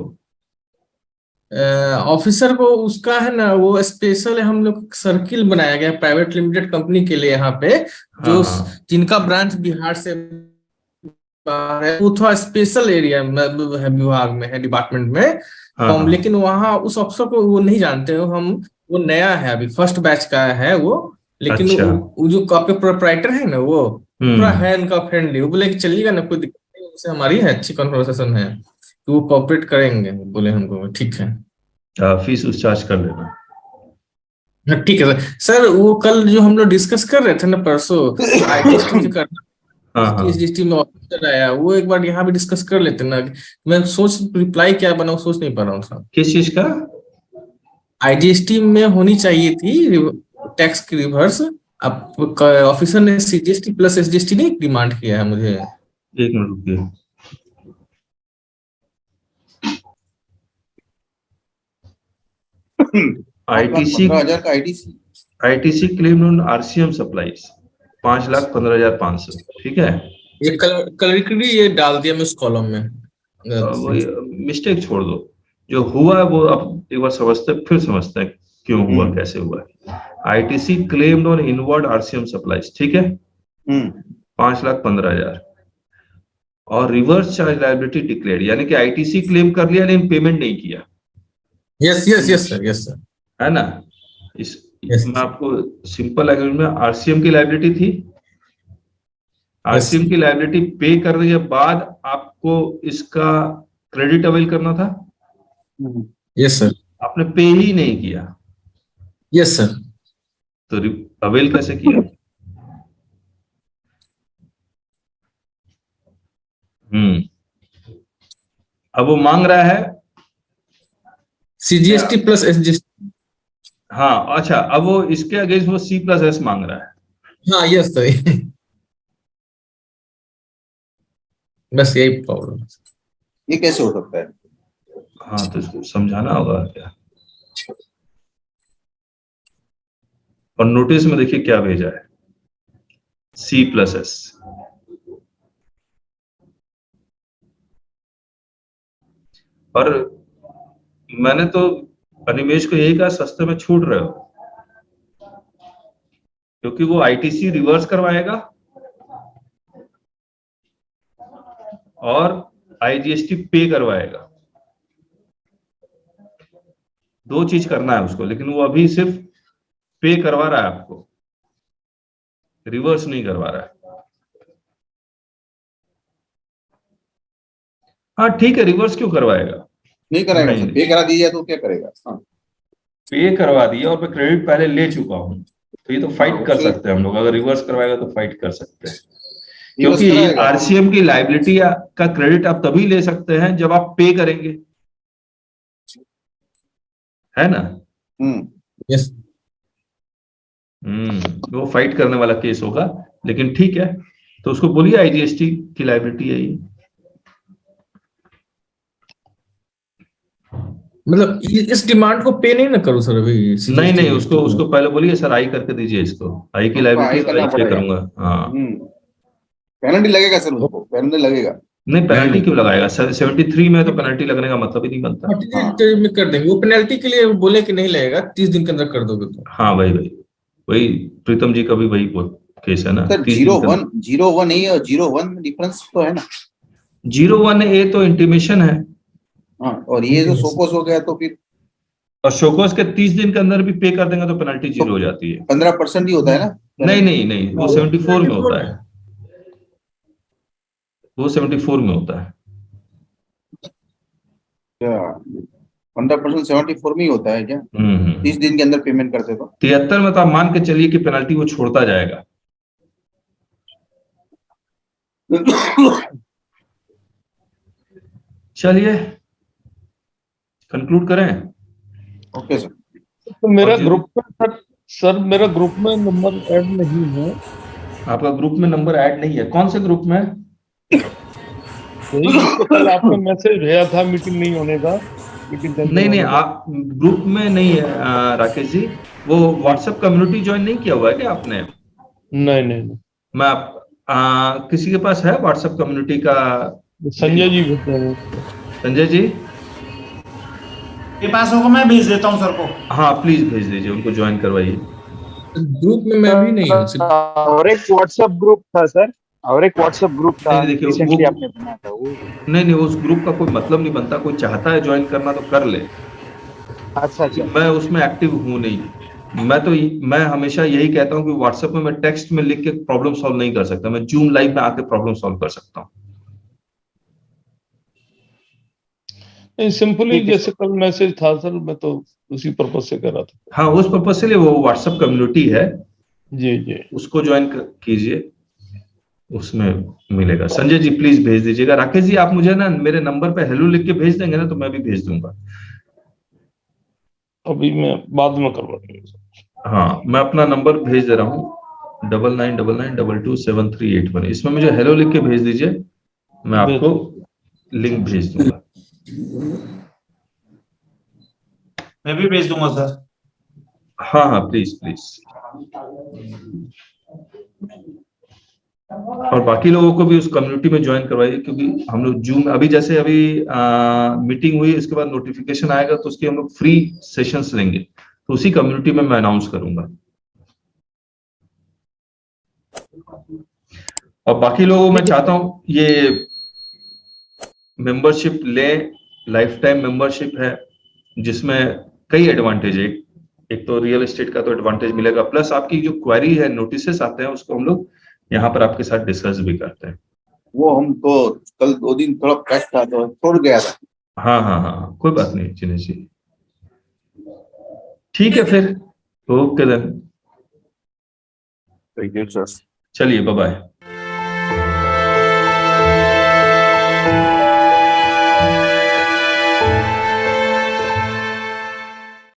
ऑफिसर को उसका है ना, वो स्पेशल हम लोग सर्किल बनाया गया प्राइवेट लिमिटेड कंपनी के लिए यहाँ पे, जो जिनका ब्रांच बिहार से है, वो थोड़ा स्पेशल एरिया है, विभाग में है, डिपार्टमेंट में। लेकिन वहाँ उस ऑफिसर को वो नहीं जानते हो हम, वो नया है, अभी फर्स्ट बैच का है वो। लेकिन वो जो आपके प्रोप्राइटर है ना, वो पूरा है इनका फ्रेंडली। वो बोले कि चलिएगा ना, कोई दिक्कत नहीं, उससे हमारी है अच्छी कन्वर्सेशन है, तो वो कोऑपरेट करेंगे। बोले हमको ठीक है, फीस उस चार्ज कर लेना। ठीक है सर। वो कल जो हम लोग डिस्कस कर रहे थे ना परसों, ITST करना, SGST में ऑफिसर आया, वो एक बार यहाँ भी डिस्कस कर लेते ना। मैं सोच रिप्लाई क्या बनाऊं, सोच नहीं पा रहा हूँ साहब। किस चीज का? IGST में होनी चाहिए थी टैक्स की रिवर्स, अब ऑफिसर ने CGST प्लस SGST नहीं डिमांड किया है मुझे। एक मिनट रुकिए। ITC claim on RCM supplies 5,15,500, ठीक है। ये कल ये डाल दिया मैं उस कॉलम में, मिस्टेक छोड़ दो, जो हुआ है वो अब एक बार फिर समझते हैं क्यों हुआ, कैसे हुआ है। ITC claimed on inward RCM supplies, ठीक है, 5,15,000, और रिवर्स चार्ज लायबिलिटी डिक्लेयर्ड, यानी कि ITC क्लेम कर लिया लेकिन पेमेंट नहीं किया। यस सर, है ना। मैं आपको सिंपल लैंग्वेज में, RCM की लायबिलिटी थी आरसीएम की लायबिलिटी पे करने के बाद आपको इसका क्रेडिट अवेल करना था। Yes sir. आपने पे ही नहीं किया, यस सर। तो अवेल कैसे किया? अब वो मांग रहा है सीजीएसटी प्लस एसजीएसटी। हाँ अच्छा, अब वो इसके अगेंस्ट वो C+S मांग रहा है। हाँ यस सर। बस यही प्रॉब्लम है। ये कैसे हो सकता है? हाँ तो इसको समझाना होगा क्या। और नोटिस में देखिए क्या भेजा है, C+S। और मैंने तो अनिमेश को यही कहा, सस्ते में छूट रहे हो, क्योंकि वो आईटीसी रिवर्स करवाएगा और आईजीएसटी पे करवाएगा। दो चीज करना है उसको, लेकिन वो अभी सिर्फ पे करवा रहा है आपको, रिवर्स नहीं करवा रहा है। हाँ ठीक है, रिवर्स क्यों करवाएगा? नहीं कराएगा नहीं, सर, पे करा दीजिए तो क्या करेगा? हाँ। पे करवा दिया और मैं क्रेडिट पहले ले चुका हूं, तो ये तो फाइट कर सकते हैं हम लोग। अगर रिवर्स करवाएगा तो फाइट कर सकते हैं, क्योंकि आरसीएम की लायबिलिटी का क्रेडिट आप तभी ले सकते हैं जब आप पे करेंगे, है ना? यस। वो फाइट करने वाला केस होगा, लेकिन ठीक है, तो उसको बोलिए आईजीएसटी की लायबिलिटी है ये। मतलब इस डिमांड को पे नहीं ना करूं सर अभी? नहीं, उसको पहले बोलिए सर आई करके दीजिए, इसको आई की लायबिलिटी आई पे करूंगा। हाँ पेनल्टी लगेगा सर, उसको पेनल्टी लगेगा। नहीं, पेनल्टी क्यों लगाएगा? 73 में तो पेनल्टी लगने का मतलब ही नहीं बनता। 43 में कर देंगे। वो पेनल्टी के लिए बोले कि नहीं लगेगा, 30 दिन के अंदर कर दोगे तो। हाँ वही प्रीतम जी का भी वही केस है ना। सर 01 ए और 01 में डिफरेंस तो है ना? 01 ए तो इंटीमेशन है। हाँ, और ये जो शोकोस हो गया तो फिर, और शोकोस के 30 दिन के अंदर भी पे कर देंगे तो पेनल्टी 0 हो जाती है। 15% ही होता है ना? नहीं, वो 74 में होता है, वो 74 में होता है। 15% 74 में ही होता है क्या? 30 दिन के अंदर पेमेंट करते तो 73 में तो आप मान के चलिए कि पेनल्टी वो छोड़ता जाएगा। चलिए कंक्लूड करें। Okay sir. तो मेरा ग्रुप में सर मेरा ग्रुप में नंबर ऐड नहीं है। आपका ग्रुप में नंबर ऐड नहीं है? कौन से ग्रुप में? कल आपने मैसेज भेजा था मीटिंग नहीं होने का। नहीं, आप ग्रुप में नहीं है राकेश जी। वो व्हाट्सएप कम्युनिटी ज्वाइन नहीं किया हुआ है क्या आपने? नहीं। मैं किसी के पास है व्हाट्सएप कम्युनिटी का? संजय जी संजय जी के पास होगा, मैं भेज देता हूँ सर को। हाँ प्लीज भेज दीजिए, उनको ज्वाइन करवाइए। ग्रुप में मैं भी नहीं हूँ। और एक व्हाट्सएप ग्रुप था सर, था देखिए रिसेंटली आपने बनाया था वो। नहीं, उस ग्रुप का कोई मतलब नहीं बनता। कोई चाहता है ज्वाइन करना तो कर ले। अच्छा। मैं उसमें एक्टिव हूँ नहीं। मैं हमेशा यही कहता हूँ कि व्हाट्सएप में मैं टेक्स्ट में लिख के प्रॉब्लम सॉल्व नहीं कर सकता, मैं जूम लाइव में आके प्रॉब्लम सॉल्व कर सकता हूँ। सिंपली जैसे कल मैसेज था सर, मैं तो उसी पर्पज से कर रहा था। हाँ उस पर्पज से लिए वो व्हाट्सएप कम्युनिटी है जी, उसको ज्वाइन कीजिए, उसमें मिलेगा। संजय जी प्लीज भेज दीजिएगा। राकेश जी आप मुझे ना मेरे नंबर पे हेलो लिख के भेज देंगे ना, तो मैं भी भेज दूंगा। अभी मैं बाद में करवा दूंगा। हाँ मैं अपना नंबर भेज दे रहा हूँ 9999227381। इसमें मुझे हेलो लिख के भेज दीजिए, मैं आपको लिंक भेज दूंगा। मैं भी भेज दूंगा सर। हाँ प्लीज। और बाकी लोगों को भी उस कम्युनिटी में ज्वाइन करवाइए, क्योंकि हम लोग जूम अभी मीटिंग हुई, इसके बाद नोटिफिकेशन आएगा तो उसके हम लोग फ्री सेशंस लेंगे, तो उसी कम्युनिटी में मैं अनाउंस करूंगा। और बाकी लोगों मैं चाहता हूं ये मेंबरशिप ले, लाइफ टाइम मेंबरशिप है जिसमें कई एडवांटेज है। एक तो रियल एस्टेट का तो एडवांटेज मिलेगा, प्लस आपकी जो क्वेरी है, नोटिसेस आते हैं, उसको हम लोग यहाँ पर आपके साथ डिस्कस भी करते हैं। वो हम तो कल 2 दिन थोड़ा कष्ट था तो छोड़ गया था। हाँ हाँ हाँ, कोई बात नहीं चिन्ह जी, ठीक है फिर, okay then, Thank you, sir. चलिए बाय बाय।